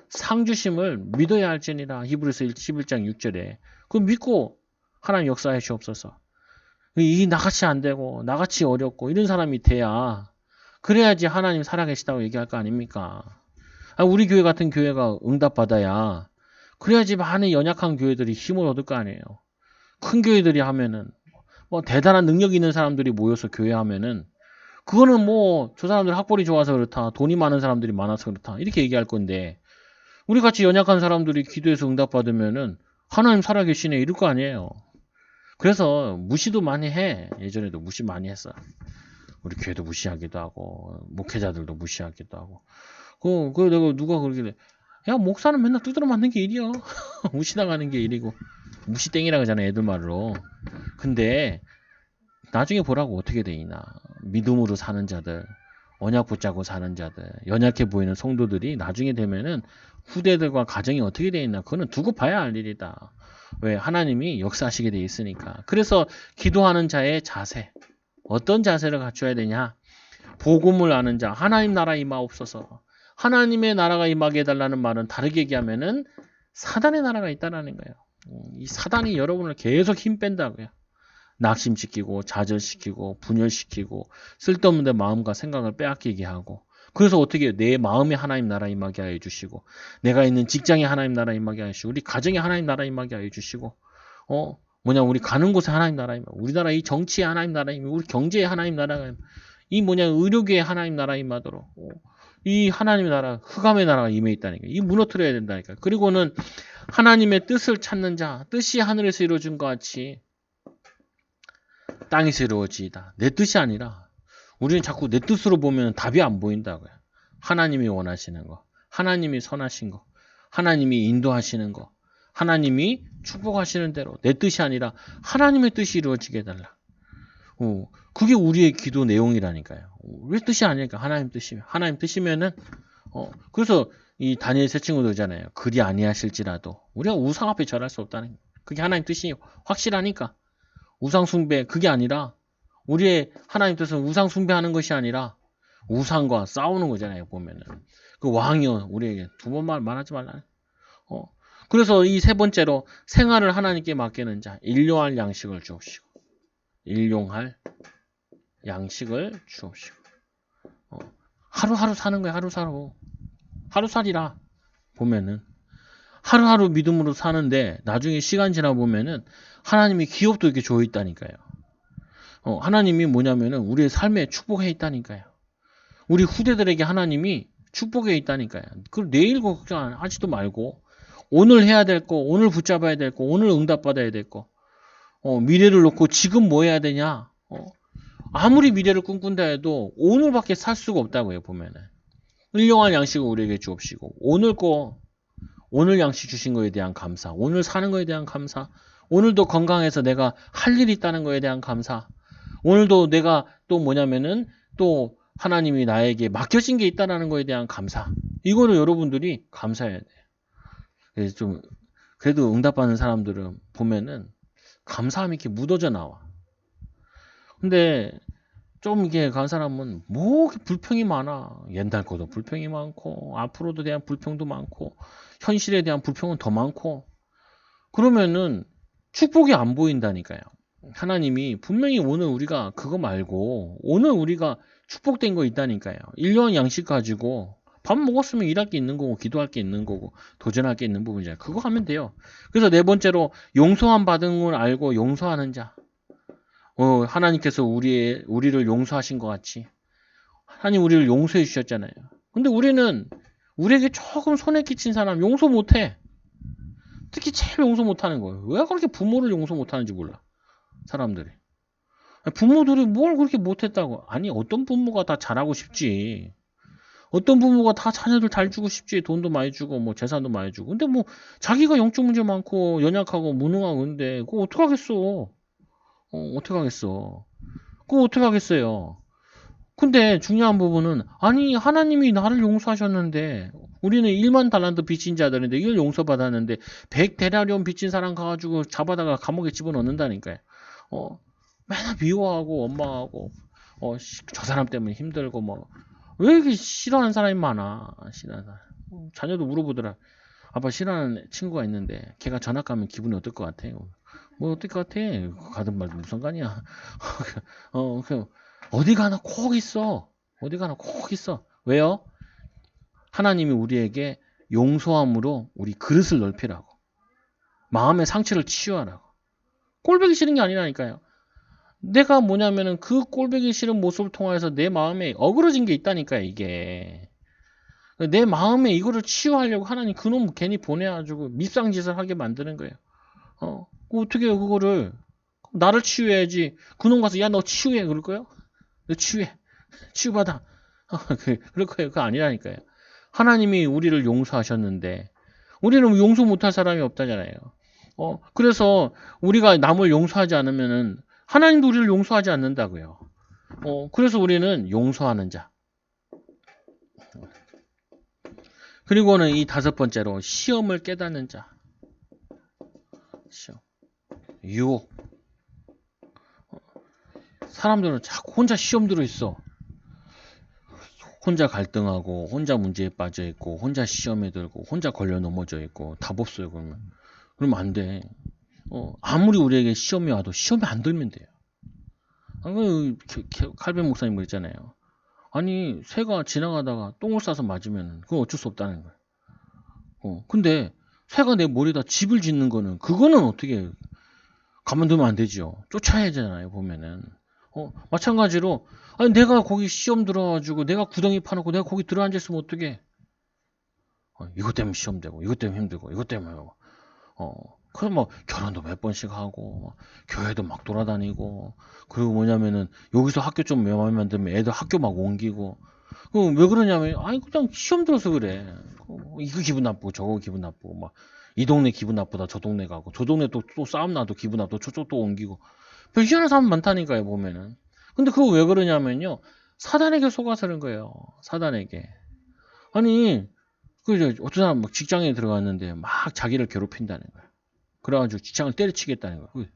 상 주심을 믿어야 할지니라. 히브리서 11장 6절에. 그거 믿고 하나님 역사해 주옵소서. 이 나같이 안 되고 나같이 어렵고 이런 사람이 돼야 그래야지 하나님 살아계시다고 얘기할 거 아닙니까? 우리 교회 같은 교회가 응답받아야 그래야지 많은 연약한 교회들이 힘을 얻을 거 아니에요. 큰 교회들이 하면은 뭐 대단한 능력 있는 사람들이 모여서 교회 하면은 그거는 뭐 저 사람들 학벌이 좋아서 그렇다, 돈이 많은 사람들이 많아서 그렇다 이렇게 얘기할 건데 우리 같이 연약한 사람들이 기도해서 응답받으면은 하나님 살아계시네 이럴 거 아니에요. 그래서 무시도 많이 해. 예전에도 무시 많이 했어. 우리 교회도 무시하기도 하고 목회자들도 무시하기도 하고 내가 누가 그러길래 야 목사는 맨날 두드려 맞는 게 일이야. 무시당하는 게 일이고 무시땡이라 그러잖아 애들 말로. 근데 나중에 보라고 어떻게 돼 있나. 믿음으로 사는 자들, 언약 붙잡고 사는 자들, 연약해 보이는 성도들이 나중에 되면은 후대들과 가정이 어떻게 돼 있나. 그거는 두고 봐야 할 일이다. 왜? 하나님이 역사하시게 돼 있으니까. 그래서 기도하는 자의 자세. 어떤 자세를 갖춰야 되냐? 복음을 아는 자, 하나님 나라 임하옵소서. 하나님의 나라가 임하게 해달라는 말은 다르게 얘기하면은 사단의 나라가 있다라는 거예요. 이 사단이 여러분을 계속 힘 뺀다고요. 낙심시키고 좌절시키고 분열시키고 쓸데없는 데 마음과 생각을 빼앗기게 하고 그래서 어떻게 해요? 내 마음에 하나님 나라 임하게 하여 주시고 내가 있는 직장에 하나님 나라 임하게 하여 주시고 우리 가정에 하나님 나라 임하게 하여 주시고 우리 가는 곳에 하나님 나라 임하고 우리나라 이 정치에 하나님 나라 임하고 우리 경제에 하나님 나라가 이 의료계에 하나님 나라 임하도록 이 하나님의 나라 흑암의 나라가 임해 있다니까. 이 무너뜨려야 된다니까. 그리고는 하나님의 뜻을 찾는 자 뜻이 하늘에서 이루어진 것 같이 땅에서 이루어지이다. 내 뜻이 아니라 우리는 자꾸 내 뜻으로 보면 답이 안 보인다고요. 하나님이 원하시는 거, 하나님이 선하신 거, 하나님이 인도하시는 거, 하나님이 축복하시는 대로 내 뜻이 아니라 하나님의 뜻이 이루어지게 해달라. 그게 우리의 기도 내용이라니까요. 우리 뜻이 아니니까 하나님 뜻이면 하나님 뜻이면은 그래서 이 다니엘 세 친구도 있잖아요. 그리 아니하실지라도 우리가 우상 앞에 절할 수 없다는 거예요. 그게 하나님 뜻이 확실하니까. 우상 숭배 그게 아니라 우리의 하나님 뜻은 우상 숭배하는 것이 아니라 우상과 싸우는 거잖아요. 보면은 그 왕이요 우리에게 두 번 말하지 말라. 그래서 이 세 번째로 생활을 하나님께 맡기는 자 일용할 양식을 주옵시고 일용할 양식을 주옵시고 하루하루 사는 거야. 하루살이라 보면은 하루하루 믿음으로 사는데 나중에 시간 지나 보면은 하나님이 기업도 이렇게 줘 있다니까요. 하나님이 뭐냐면은 우리의 삶에 축복해 있다니까요. 우리 후대들에게 하나님이 축복해 있다니까요. 그 내일 걱정하지도 말고 오늘 해야 될 거, 오늘 붙잡아야 될 거, 오늘 응답받아야 될 거. 미래를 놓고 지금 뭐 해야 되냐? 아무리 미래를 꿈꾼다 해도 오늘밖에 살 수가 없다고요. 보면은 일용할 양식을 우리에게 주옵시고 오늘 양식 주신 거에 대한 감사, 오늘 사는 거에 대한 감사, 오늘도 건강해서 내가 할 일이 있다는 거에 대한 감사, 오늘도 내가 또 뭐냐면은 또 하나님이 나에게 맡겨진 게 있다는 거에 대한 감사. 이거를 여러분들이 감사해야 돼요. 그래서 좀 그래도 응답받는 사람들은 보면은 감사함이 이렇게 묻어져 나와. 근데 좀 이게 간 사람은 뭐 불평이 많아. 옛날 것도 불평이 많고 앞으로도 대한 불평도 많고 현실에 대한 불평은 더 많고 그러면은 축복이 안 보인다니까요. 하나님이 분명히 오늘 우리가 그거 말고 오늘 우리가 축복된 거 있다니까요. 일용할 양식 가지고 밥 먹었으면 일할 게 있는 거고 기도할 게 있는 거고 도전할 게 있는 부분이잖아요. 그거 하면 돼요. 그래서 네 번째로 용서함 받은 걸 알고 용서하는 자. 하나님께서 우리를 용서하신 것 같이 하나님 우리를 용서해 주셨잖아요. 근데 우리에게 조금 손해 끼친 사람 용서 못해. 특히 제일 용서 못하는 거예요. 왜 그렇게 부모를 용서 못하는지 몰라. 사람들이. 부모들이 뭘 그렇게 못했다고. 아니 어떤 부모가 다 잘하고 싶지. 어떤 부모가 다 자녀들 잘 주고 싶지. 돈도 많이 주고 뭐 재산도 많이 주고. 근데 뭐 자기가 영적 문제 많고 연약하고 무능하고 근데 그거 어떡하겠어. 어떡하겠어. 그거 어떡하겠어요. 근데 중요한 부분은 아니 하나님이 나를 용서하셨는데 우리는 1만 달란트 빚진 자들인데 이걸 용서받았는데 100데나리온 빚진 사람 가가지고 잡아다가 감옥에 집어넣는다니까요. 맨날 미워하고 원망하고 저 사람 때문에 힘들고 뭐 왜 이렇게 싫어하는 사람이 많아. 싫어하는 사람. 자녀도 물어보더라. 아빠 싫어하는 친구가 있는데 걔가 전학 가면 기분이 어떨 것 같아? 뭐 어떨 것 같아? 가든 말든 무슨 상관이야. 어디 가나 꼭 있어. 어디 가나 꼭 있어. 왜요? 하나님이 우리에게 용서함으로 우리 그릇을 넓히라고. 마음의 상처를 치유하라고. 꼴보기 싫은 게 아니라니까요. 내가 뭐냐면은 그 꼴보기 싫은 모습을 통해서 내 마음에 어그러진 게 있다니까요, 이게. 내 마음에 이거를 치유하려고 하나님 그놈 괜히 보내가지고 밉상짓을 하게 만드는 거예요. 어떻게 그거를 나를 치유해야지. 그놈 가서 야 너 치유해 그럴 거요? 너 치유해. 치유받아. 그럴 거예요. 그거 아니라니까요. 하나님이 우리를 용서하셨는데 우리는 용서 못할 사람이 없다잖아요. 그래서 우리가 남을 용서하지 않으면은 하나님도 우리를 용서하지 않는다고요. 그래서 우리는 용서하는 자. 그리고는 이 다섯 번째로 시험을 깨닫는 자. 시험. 유혹. 사람들은 자꾸 혼자 시험 들어 있어. 혼자 갈등하고 혼자 문제에 빠져 있고 혼자 시험에 들고 혼자 걸려 넘어져 있고 답 없어요. 그러면 안 돼. 아무리 우리에게 시험이 와도 시험에 안 들면 돼요. 칼빈 목사님 그랬잖아요. 아니 새가 지나가다가 똥을 싸서 맞으면 그건 어쩔 수 없다는 거예요. 근데 새가 내 머리에다 집을 짓는 거는 그거는 어떻게 가만두면 안 되죠. 쫓아야 하잖아요. 보면은 마찬가지로 아니 내가 거기 시험 들어가지고 내가 구덩이 파놓고 내가 거기 들어앉았으면 어떡해. 이것 때문에 시험 되고 이것 때문에 힘들고 이것 때문에 그럼 뭐 결혼도 몇 번씩 하고 교회도 막 돌아다니고 그리고 뭐냐면은 여기서 학교 좀 마음에 안 들면 애들 학교 막 옮기고 왜 그러냐면 아니 그냥 시험 들어서 그래. 이거 기분 나쁘고 저거 기분 나쁘고 막 이 동네 기분 나쁘다 저 동네 가고 저 동네 또 싸움 나도 기분 나쁘고 저쪽 또 옮기고 별 희한한 사람 많다니까요 보면은. 근데 그거 왜 그러냐면요 사단에게 속아서 그런 거예요. 사단에게. 아니 어떤 사람 막 직장에 들어갔는데 막 자기를 괴롭힌다는 거야. 그래가지고 직장을 때려치겠다는 거야.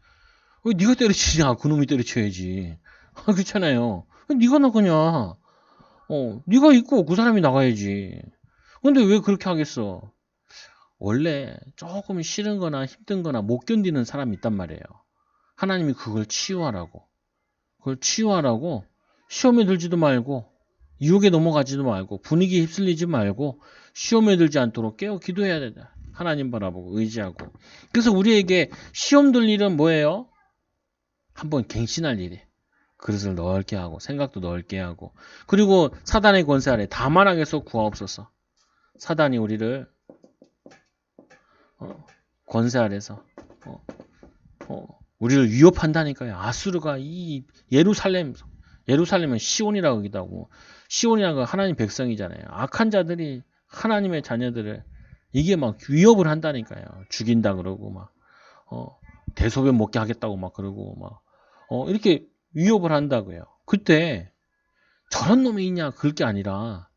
왜 네가 때려치냐? 그놈이 때려쳐야지. 그렇잖아요. 네가 나가냐? 네가 있고 그 사람이 나가야지. 근데 왜 그렇게 하겠어? 원래 조금 싫은 거나 힘든 거나 못 견디는 사람이 있단 말이에요. 하나님이 그걸 치유하라고. 그걸 치유하라고 시험에 들지도 말고 유혹에 넘어가지도 말고 분위기에 휩쓸리지 말고 시험에 들지 않도록 깨어 기도해야 된다. 하나님 바라보고 의지하고. 그래서 우리에게 시험 들 일은 뭐예요? 한번 갱신할 일이. 그릇을 넓게 하고 생각도 넓게 하고 그리고 사단의 권세 아래 다만하게서 구하옵소서. 사단이 우리를 권세 아래서 우리를 위협한다니까요. 아수르가 이 예루살렘은 시온이라고 하기도 하고 시온이라는 건 하나님 백성이잖아요. 악한 자들이 하나님의 자녀들을 이게 막 위협을 한다니까요. 죽인다 그러고 막 대소변 먹게 하겠다고 막 그러고 막 이렇게 위협을 한다고요. 그때 저런 놈이 있냐 그럴 게 아니라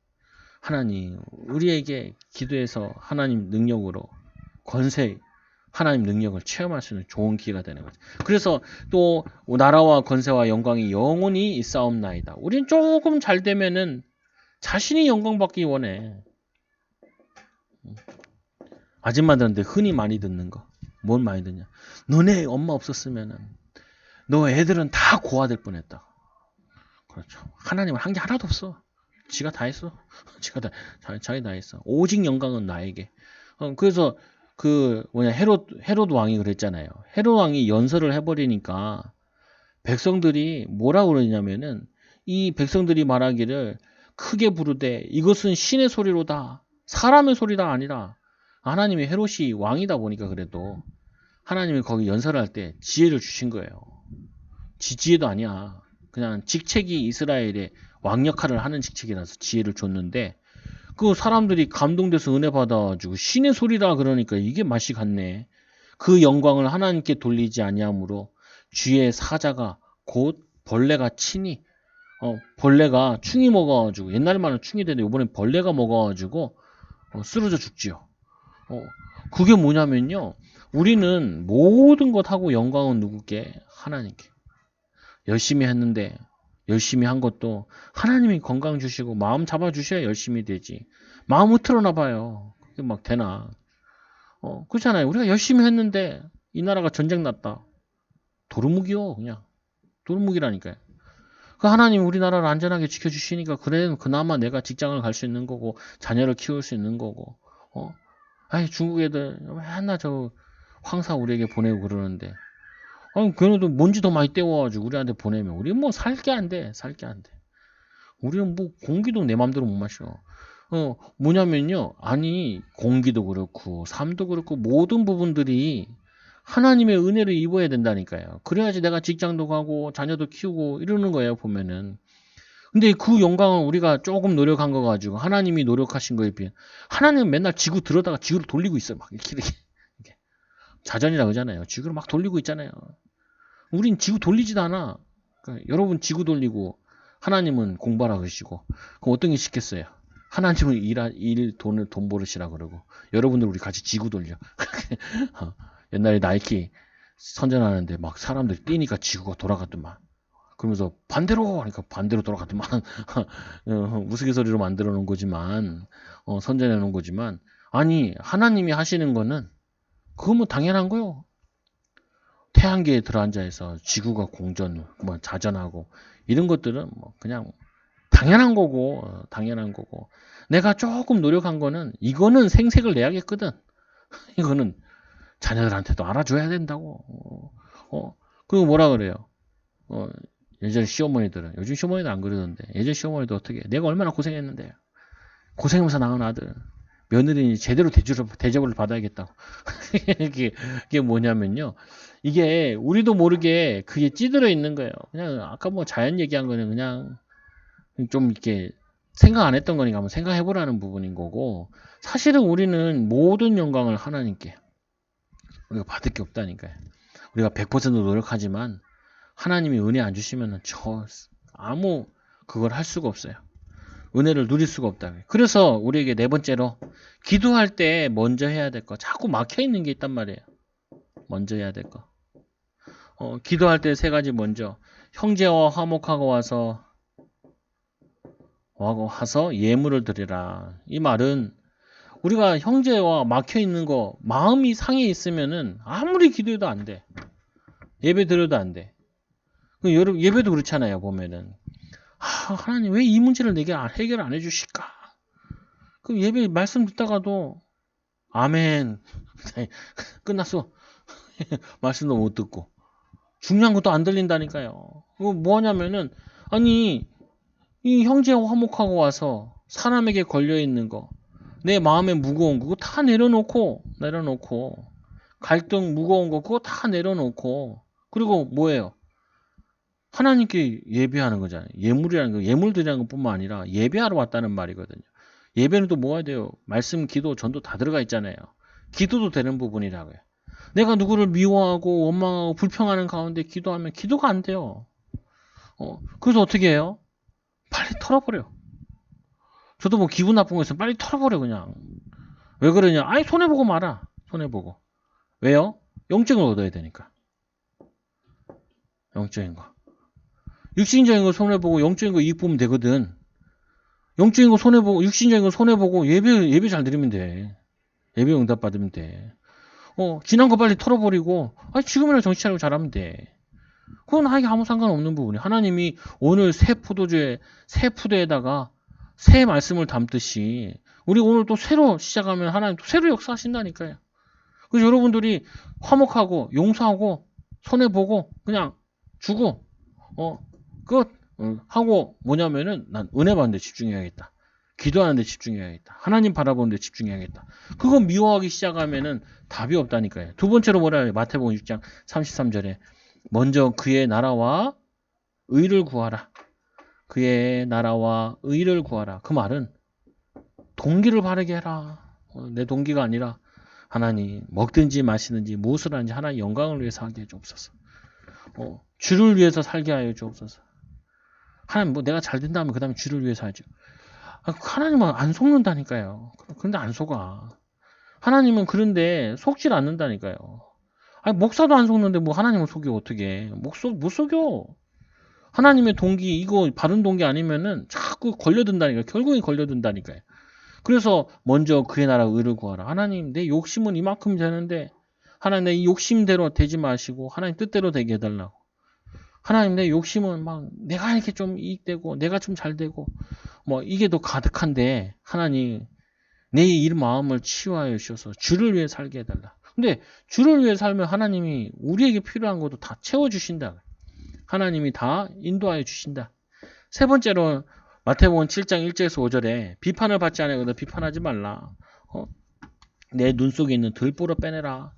하나님 우리에게 기도해서 하나님 능력으로 권세 하나님 능력을 체험할 수 있는 좋은 기회가 되는 거죠. 그래서 또 나라와 권세와 영광이 영원히 있사옵나이다. 우린 조금 잘 되면은 자신이 영광 받기 원해. 아줌마들한테 흔히 많이 듣는 거. 뭔 많이 듣냐. 너네 엄마 없었으면은 너 애들은 다 고아될 뻔했다. 그렇죠. 하나님은 한 게 하나도 없어. 지가 다 했어. 자기 다 했어. 오직 영광은 나에게. 그래서 헤롯 왕이 그랬잖아요. 헤롯 왕이 연설을 해버리니까 백성들이 뭐라고 그러냐면은 이 백성들이 말하기를 크게 부르되 이것은 신의 소리로다. 사람의 소리가 아니라 하나님이 헤롯이 왕이다 보니까 그래도 하나님이 거기 연설할 때 지혜를 주신 거예요. 지혜도 아니야. 그냥 직책이 이스라엘의 왕 역할을 하는 직책이라서 지혜를 줬는데 그 사람들이 감동돼서 은혜 받아가지고 신의 소리라 그러니까 이게 맛이 갔네. 그 영광을 하나님께 돌리지 아니하므로 주의 사자가 곧 벌레가 치니 벌레가 충이 먹어가지고 옛날 말은 충이 되는데 이번엔 벌레가 먹어가지고 쓰러져 죽지요. 그게 뭐냐면요. 우리는 모든 것 하고 영광은 누구께? 하나님께. 열심히 했는데 열심히 한 것도 하나님이 건강 주시고 마음 잡아주셔야 열심히 되지. 마음 흐트러나 봐요. 그게 막 되나. 그렇잖아요. 우리가 열심히 했는데 이 나라가 전쟁 났다. 도루묵이요. 그냥. 도루묵이라니까요. 그 하나님 우리나라를 안전하게 지켜주시니까 그래 그나마 내가 직장을 갈 수 있는 거고 자녀를 키울 수 있는 거고. 아이 중국 애들 맨날 황사 우리에게 보내고 그러는데, 아니, 걔네도 먼지 더 많이 떼워가지고 우리한테 보내면, 우리 뭐 살 게 안 돼. 살 게 안 돼. 우리는 뭐 공기도 내 맘대로 못 마셔. 뭐냐면요. 아니, 공기도 그렇고, 삶도 그렇고, 모든 부분들이 하나님의 은혜를 입어야 된다니까요. 그래야지 내가 직장도 가고, 자녀도 키우고, 이러는 거예요, 보면은. 근데 그 영광은 우리가 조금 노력한 거 가지고, 하나님이 노력하신 거에 비해, 하나님은 맨날 지구 들어다가 지구를 돌리고 있어요. 막 이렇게. 자전이라고 하잖아요. 지구를 막 돌리고 있잖아요. 우린 지구 돌리지도 않아. 그러니까 여러분 지구 돌리고, 하나님은 공부하라 그러시고, 그럼 어떤 게 시켰어요? 하나님은 돈 버릇이라 그러고, 여러분들 우리 같이 지구 돌려. 옛날에 나이키 선전하는데 막 사람들이 뛰니까 지구가 돌아갔더만. 그러면서 반대로 하니까 반대로 돌아갔더만. 우스갯소리로 만들어 놓은 거지만, 선전해 놓은 거지만, 아니, 하나님이 하시는 거는, 그거 뭐 당연한 거요. 태양계에 들어앉아서 지구가 뭐 자전하고, 이런 것들은 뭐 그냥 당연한 거고, 내가 조금 노력한 거는, 이거는 생색을 내야겠거든. 이거는 자녀들한테도 알아줘야 된다고. 그거 뭐라 그래요? 예전 시어머니들은, 요즘 시어머니도 안 그러던데, 예전 시어머니도 어떻게, 내가 얼마나 고생했는데, 고생하면서 낳은 아들, 며느리니 제대로 대접을 받아야겠다고. 이게 뭐냐면요. 이게 우리도 모르게 그게 찌들어 있는 거예요. 그냥 아까 뭐 자연 얘기한 거는 그냥 좀 이렇게 생각 안 했던 거니까 한번 생각해보라는 부분인 거고, 사실은 우리는 모든 영광을 하나님께 우리가 받을 게 없다니까요. 우리가 100% 노력하지만 하나님이 은혜 안 주시면 아무 그걸 할 수가 없어요. 은혜를 누릴 수가 없다. 그래서 우리에게 네 번째로 기도할 때 먼저 해야 될 거, 자꾸 막혀 있는 게 있단 말이에요. 먼저 해야 될 거. 기도할 때 세 가지 먼저, 형제와 화목하고 와서 예물을 드리라. 이 말은 우리가 형제와 막혀 있는 거, 마음이 상해 있으면은 아무리 기도해도 안 돼. 예배 드려도 안 돼. 예배도 그렇잖아요, 보면은. 하나님 왜 이 문제를 내게 해결 안 해주실까? 그 예배 말씀 듣다가도 아멘 끝났어. 말씀도 못 듣고 중요한 것도 안 들린다니까요. 그거 뭐냐면은, 아니, 이 형제와 화목하고 와서 사람에게 걸려 있는 거, 내 마음에 무거운 거 그거 다 내려놓고 갈등 무거운 거 그거 다 내려놓고, 그리고 뭐예요? 하나님께 예배하는 거잖아요. 예물이라는 거, 예물 드리는 것뿐만 아니라 예배하러 왔다는 말이거든요. 예배는 또 뭐가 돼요? 말씀, 기도, 전도 다 들어가 있잖아요. 기도도 되는 부분이라고요. 내가 누구를 미워하고 원망하고 불평하는 가운데 기도하면 기도가 안 돼요. 그래서 어떻게 해요? 빨리 털어버려. 저도 뭐 기분 나쁜 거 있으면 빨리 털어버려 그냥. 왜 그러냐? 아니 손해보고 말아. 손해보고. 왜요? 영적을 얻어야 되니까. 영적인 거. 육신적인 거 손해보고 영적인 거 이익 보면 되거든. 영적인 거 손해보고 육신적인 거 손해보고 예배 잘 드리면 돼. 예배 응답 받으면 돼. 지난 거 빨리 털어버리고, 지금이나 정신 차리고 잘하면 돼. 그건 나에게 아무 상관없는 부분이야. 하나님이 오늘 새 푸드에다가 새 말씀을 담듯이, 우리 오늘 또 새로 시작하면 하나님 또 새로 역사하신다니까요. 그래서 여러분들이 화목하고, 용서하고, 손해보고, 그냥 주고, 끝! 하고 뭐냐면은, 난 은혜 받는 데 집중해야겠다. 기도하는 데 집중해야겠다. 하나님 바라보는 데 집중해야겠다. 그거 미워하기 시작하면은 답이 없다니까요. 두 번째로 뭐라 해요? 마태복음 6장 33절에 먼저 그의 나라와 의를 구하라. 그의 나라와 의를 구하라. 그 말은 동기를 바르게 해라. 내 동기가 아니라 하나님 먹든지 마시든지 무엇을 하는지 하나님 영광을 위해서 하게 해주옵소서. 주를 위해서 살게 하여 주옵소서. 하나님 뭐 내가 잘 된다면 그 다음에 주를 위해서 하죠. 하나님은 안 속는다니까요. 그런데 안 속아. 하나님은 그런데 속질 않는다니까요. 목사도 안 속는데 뭐 하나님을 속여 어떻게? 못 속여. 하나님의 동기, 이거 바른 동기 아니면은 자꾸 걸려든다니까요. 결국엔 걸려든다니까요. 그래서 먼저 그의 나라 의를 구하라. 하나님 내 욕심은 이만큼 되는데 하나님 내 욕심대로 되지 마시고 하나님 뜻대로 되게 해달라고. 하나님 내 욕심은 막 내가 이렇게 좀 이익되고 내가 좀 잘되고 뭐 이게 더 가득한데 하나님 내 이 마음을 치유하여 주셔서 주를 위해 살게 해달라. 근데 주를 위해 살면 하나님이 우리에게 필요한 것도 다 채워주신다. 하나님이 다 인도하여 주신다. 세 번째로 마태복음 7장 1절에서 5절에 비판을 받지 않으거든 비판하지 말라. 내 눈 속에 있는 들보를 빼내라.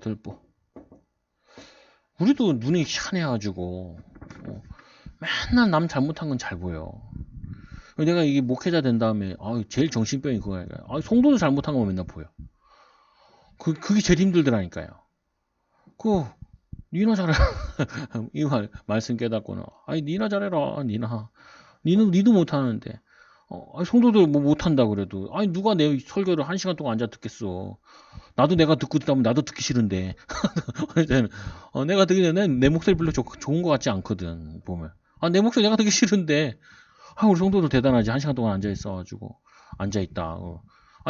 들보. 우리도 눈이 희한해가지고 맨날 남 잘못한 건 잘 보여. 내가 이게 목회자 된 다음에 제일 정신병이 그거야. 성도도 잘못한 거 맨날 보여. 그게 제일 힘들더라니까요. 니나 잘해. 이 말씀 깨닫고는 니나 잘해라. 니도 못하는데 성도들 뭐 못한다 그래도 누가 내 설교를 1시간 동안 앉아 듣겠어. 나도 내가 듣고 있다면 나도 듣기 싫은데 내가 듣기 전에 내 목소리 별로 좋은 것 같지 않거든. 보면 내 목소리 내가 듣기 싫은데 우리 성도들 대단하지. 1시간 동안 앉아있어가지고 앉아있다.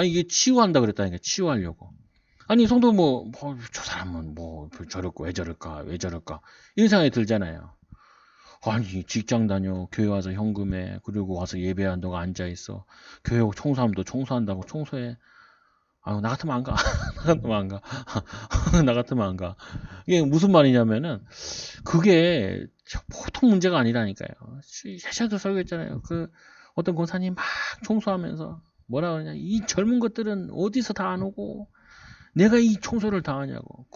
이게 치유한다 그랬다니까. 치유하려고. 성도 저 사람은 저럴까 왜 저럴까 이런 생각이 들잖아요. 직장 다녀 교회 와서 현금해 그리고 와서 예배한다고 앉아있어. 교회 청소하면 청소한다고 청소해. 나 같으면 안 가. 나 같으면 안 가. 이게 무슨 말이냐면은 그게 보통 문제가 아니라니까요. 예전에도 설교했잖아요. 어떤 권사님 막 청소하면서 뭐라 그러냐. 이 젊은 것들은 어디서 다 안 오고 내가 이 청소를 다 하냐고.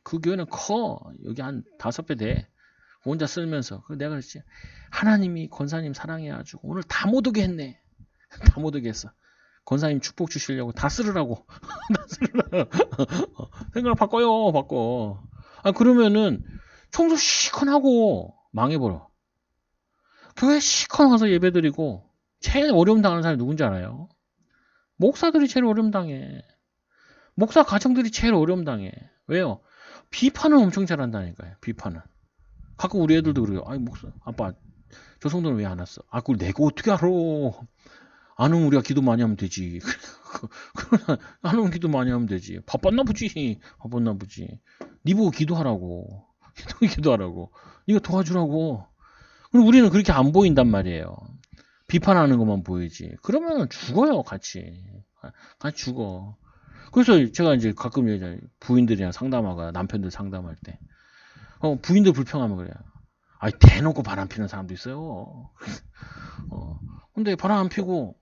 그 교회는 커. 여기 한 5배 돼. 혼자 쓸면서. 내가 그랬지. 하나님이 권사님 사랑해가지고 오늘 다 못 오게 했네. 다 못 오게 했어. 권사님 축복 주시려고 다 쓰르라고. 다 쓰르라고. 생각을 바꿔. 그러면은 청소 시큰하고 망해버려. 교회 시큰 와서 예배드리고 제일 어려움 당하는 사람이 누군지 알아요? 목사들이 제일 어려움 당해. 목사 가정들이 제일 어려움 당해. 왜요? 비판은 엄청 잘한다니까요. 비판은. 가끔 우리 애들도 그래요. 목사, 아빠, 저 성도는 왜 안 왔어? 그걸 내가 어떻게 알아? 안 오면 우리가 기도 많이 하면 되지. 안 오면 기도 많이 하면 되지. 바빴나 보지. 니 보고 기도하라고. 기도하라고. 이거 도와주라고. 그럼 우리는 그렇게 안 보인단 말이에요. 비판하는 것만 보이지. 그러면 죽어요, 같이 죽어. 그래서 제가 이제 가끔 얘기하잖아요. 부인들이랑 상담하거나 남편들 상담할 때. 부인들 불평하면 그래요. 대놓고 바람 피는 사람도 있어요. 근데 바람 안 피고,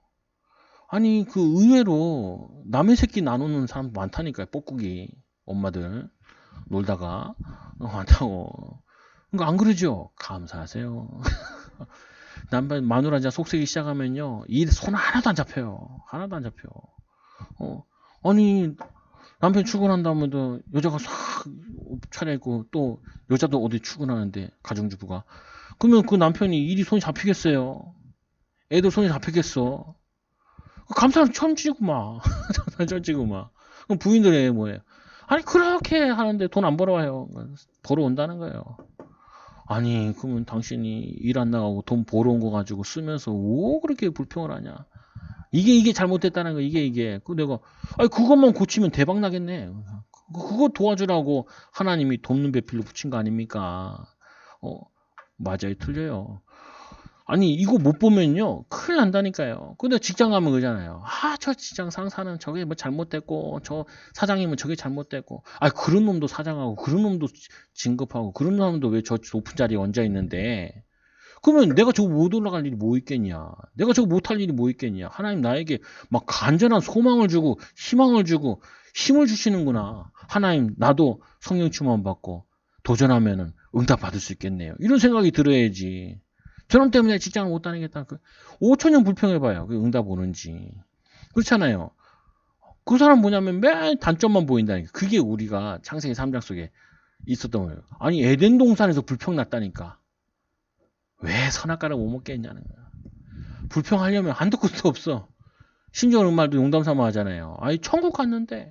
의외로 남의 새끼 나누는 사람도 많다니까요. 뻐꾸기 엄마들 놀다가 많다고. 그러니까 안 그러죠? 감사하세요. 남편 마누라 자 속쓰기 시작하면요, 일 손 하나도 안 잡혀요. 하나도 안 잡혀. 남편 출근한다면도 여자가 싹 차려입고 또 여자도 어디 출근하는데 가정주부가 그러면 그 남편이 일이 손이 잡히겠어요? 애들 손이 잡히겠어? 감사는 천지구만. 천지구만. 그럼 부인들이 뭐예요? 그렇게 하는데 돈 안 벌어와요. 벌어온다는 거예요. 그러면 당신이 일 안 나가고 돈 벌어온 거 가지고 쓰면서 왜 그렇게 불평을 하냐? 이게 잘못됐다는 거. 이게 내가 그것만 고치면 대박 나겠네. 그거 도와주라고 하나님이 돕는 배필로 붙인 거 아닙니까? 맞아요, 틀려요. 이거 못 보면요 큰일 난다니까요. 근데 직장 가면 그러잖아요. 저 직장 상사는 저게 뭐 잘못됐고 저 사장님은 저게 잘못됐고 그런 놈도 사장하고 그런 놈도 진급하고 그런 놈도 왜 저 높은 자리에 앉아 있는데 그러면 내가 저거 못 올라갈 일이 뭐 있겠냐? 내가 저거 못할 일이 뭐 있겠냐? 하나님 나에게 막 간절한 소망을 주고 희망을 주고 힘을 주시는구나. 하나님 나도 성령 충만 받고 도전하면은 응답 받을 수 있겠네요. 이런 생각이 들어야지. 저놈 때문에 직장을 못 다니겠다. 5천년 불평해봐요. 그 응답 오는지. 그렇잖아요. 그 사람 뭐냐면 맨 단점만 보인다니까. 그게 우리가 창세기 3장 속에 있었던 거예요. 에덴 동산에서 불평 났다니까. 왜 선악과를 못 먹게 했냐는 거야. 불평하려면 한도 끝도 없어. 심지어 그런 말도 농담 삼아 하잖아요. 천국 갔는데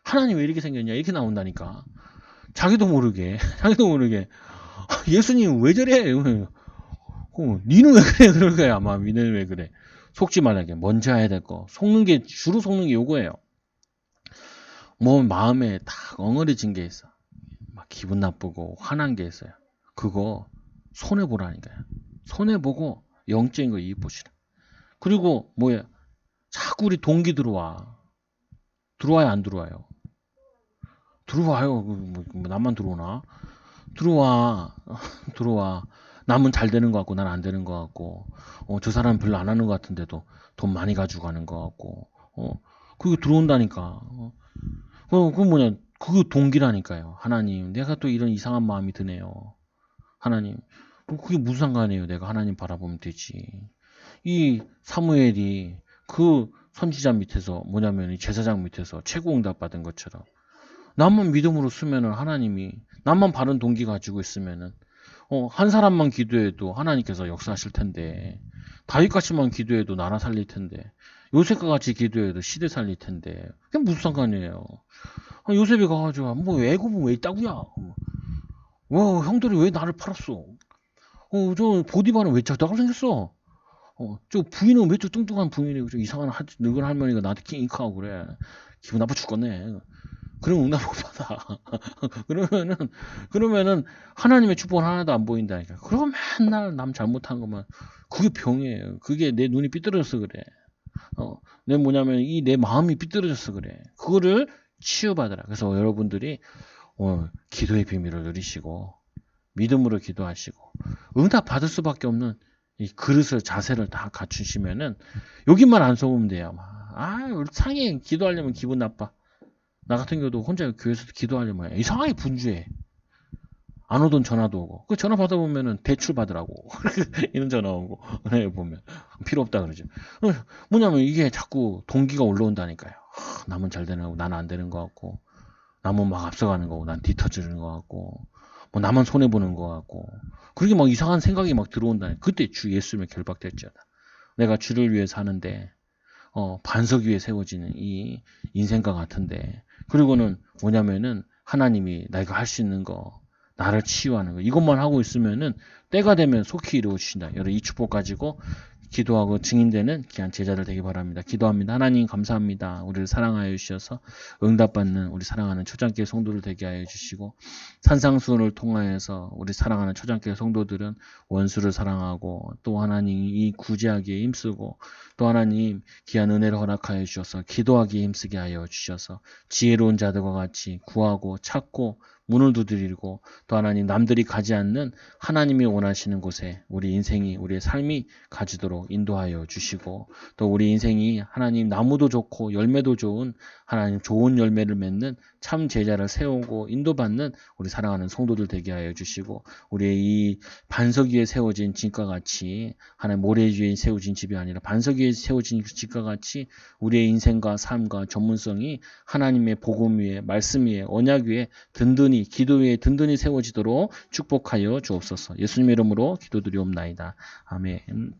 하나님 왜 이렇게 생겼냐 이렇게 나온다니까. 자기도 모르게 예수님 왜 저래? 니는 왜 그래? 그럴 거야 아마. 니는 왜 그래? 속지 말라게 먼저 해야 될 거. 주로 속는 게 요거예요. 마음에 딱 엉어려진 게 있어. 막 기분 나쁘고 화난 게 있어요. 그거 손해보라니까요. 손해보고 영적인 거 이익 보시라. 그리고 자꾸 우리 동기 들어와. 들어와요, 안 들어와요? 들어와요. 남만 들어오나? 들어와. 들어와. 남은 잘 되는 것 같고 난 안 되는 것 같고 저 사람은 별로 안 하는 것 같은데도 돈 많이 가지고 가는 것 같고 그게 들어온다니까. 그 뭐냐, 그거 동기라니까요. 하나님, 내가 또 이런 이상한 마음이 드네요. 하나님, 그게 무슨 상관이에요. 내가 하나님 바라보면 되지. 이 사무엘이 그 선지자 밑에서 뭐냐면 이 제사장 밑에서 최고 응답 받은 것처럼 나만 믿음으로 쓰면은 하나님이, 나만 바른 동기 가지고 있으면은 한 사람만 기도해도 하나님께서 역사하실 텐데, 다윗같이만 기도해도 나라 살릴 텐데, 요셉과 같이 기도해도 시대 살릴 텐데, 그게 무슨 상관이에요. 요셉이 가가지고 뭐 애굽은 왜 있다구야. 형들이 왜 나를 팔았어. 저 보디바는 왜 저다가 생겼어. 저 부인은 왜 저 뚱뚱한 부인이 저 이상한 늙은 할머니가 나한테 낑익하고 그래. 기분 나빠 죽겠네. 그럼 응답 못 받아. 그러면은 하나님의 축복은 하나도 안 보인다니까. 그러고 맨날 남 잘못한 것만. 그게 병이에요. 그게 내 눈이 삐뚤어져서 그래. 내 뭐냐면 이 내 마음이 삐뚤어져서 그래. 그거를 치유받으라. 그래서 여러분들이 기도의 비밀을 누리시고 믿음으로 기도하시고 응답 받을 수밖에 없는 이 그릇을 자세를 다 갖추시면은 여기만 안 속으면 돼요. 우리 상해 기도하려면 기분 나빠. 나 같은 경우도 혼자 교회에서 기도하려면 이상하게 분주해. 안 오던 전화도 오고 그 전화 받아보면은 대출 받으라고 이런 전화 오고 보면 필요 없다 그러죠. 뭐냐면 이게 자꾸 동기가 올라온다니까요. 남은 잘 되는 거고 나는 안 되는 거 같고, 남은 막 앞서가는 거고 난 뒤터지는 거 같고, 뭐 나만 손해 보는 거 같고, 그렇게 막 이상한 생각이 막 들어온다니. 그때 주 예수님의 결박됐잖아. 내가 주를 위해 사는데 반석 위에 세워지는 이 인생과 같은데, 그리고는 뭐냐면은 하나님이 내가 할 수 있는 거, 나를 치유하는 거, 이것만 하고 있으면은 때가 되면 속히 이루어 주신다. 여러분 이 축복 가지고 기도하고 증인되는 귀한 제자들 되기 바랍니다. 기도합니다. 하나님 감사합니다. 우리를 사랑하여 주셔서 응답받는 우리 사랑하는 초장교회 성도들 되게 하여 주시고, 산상수훈을 통하여서 우리 사랑하는 초장교회 성도들은 원수를 사랑하고 또 하나님 이 구제하기에 힘쓰고, 또 하나님 귀한 은혜를 허락하여 주셔서 기도하기에 힘쓰게 하여 주셔서 지혜로운 자들과 같이 구하고 찾고 문을 두드리고, 또 하나님 남들이 가지 않는 하나님이 원하시는 곳에 우리 인생이, 우리의 삶이 가지도록 인도하여 주시고, 또 우리 인생이 하나님 나무도 좋고 열매도 좋은 하나님 좋은 열매를 맺는 참 제자를 세우고 인도받는 우리 사랑하는 성도들 되게 하여 주시고, 우리의 이 반석 위에 세워진 집과 같이, 하나님 모래 위에 세워진 집이 아니라 반석 위에 세워진 집과 같이 우리의 인생과 삶과 전문성이 하나님의 복음 위에, 말씀 위에, 언약 위에 든든히, 기도 위에 든든히 세워지도록 축복하여 주옵소서. 예수님의 이름으로 기도드리옵나이다. 아멘.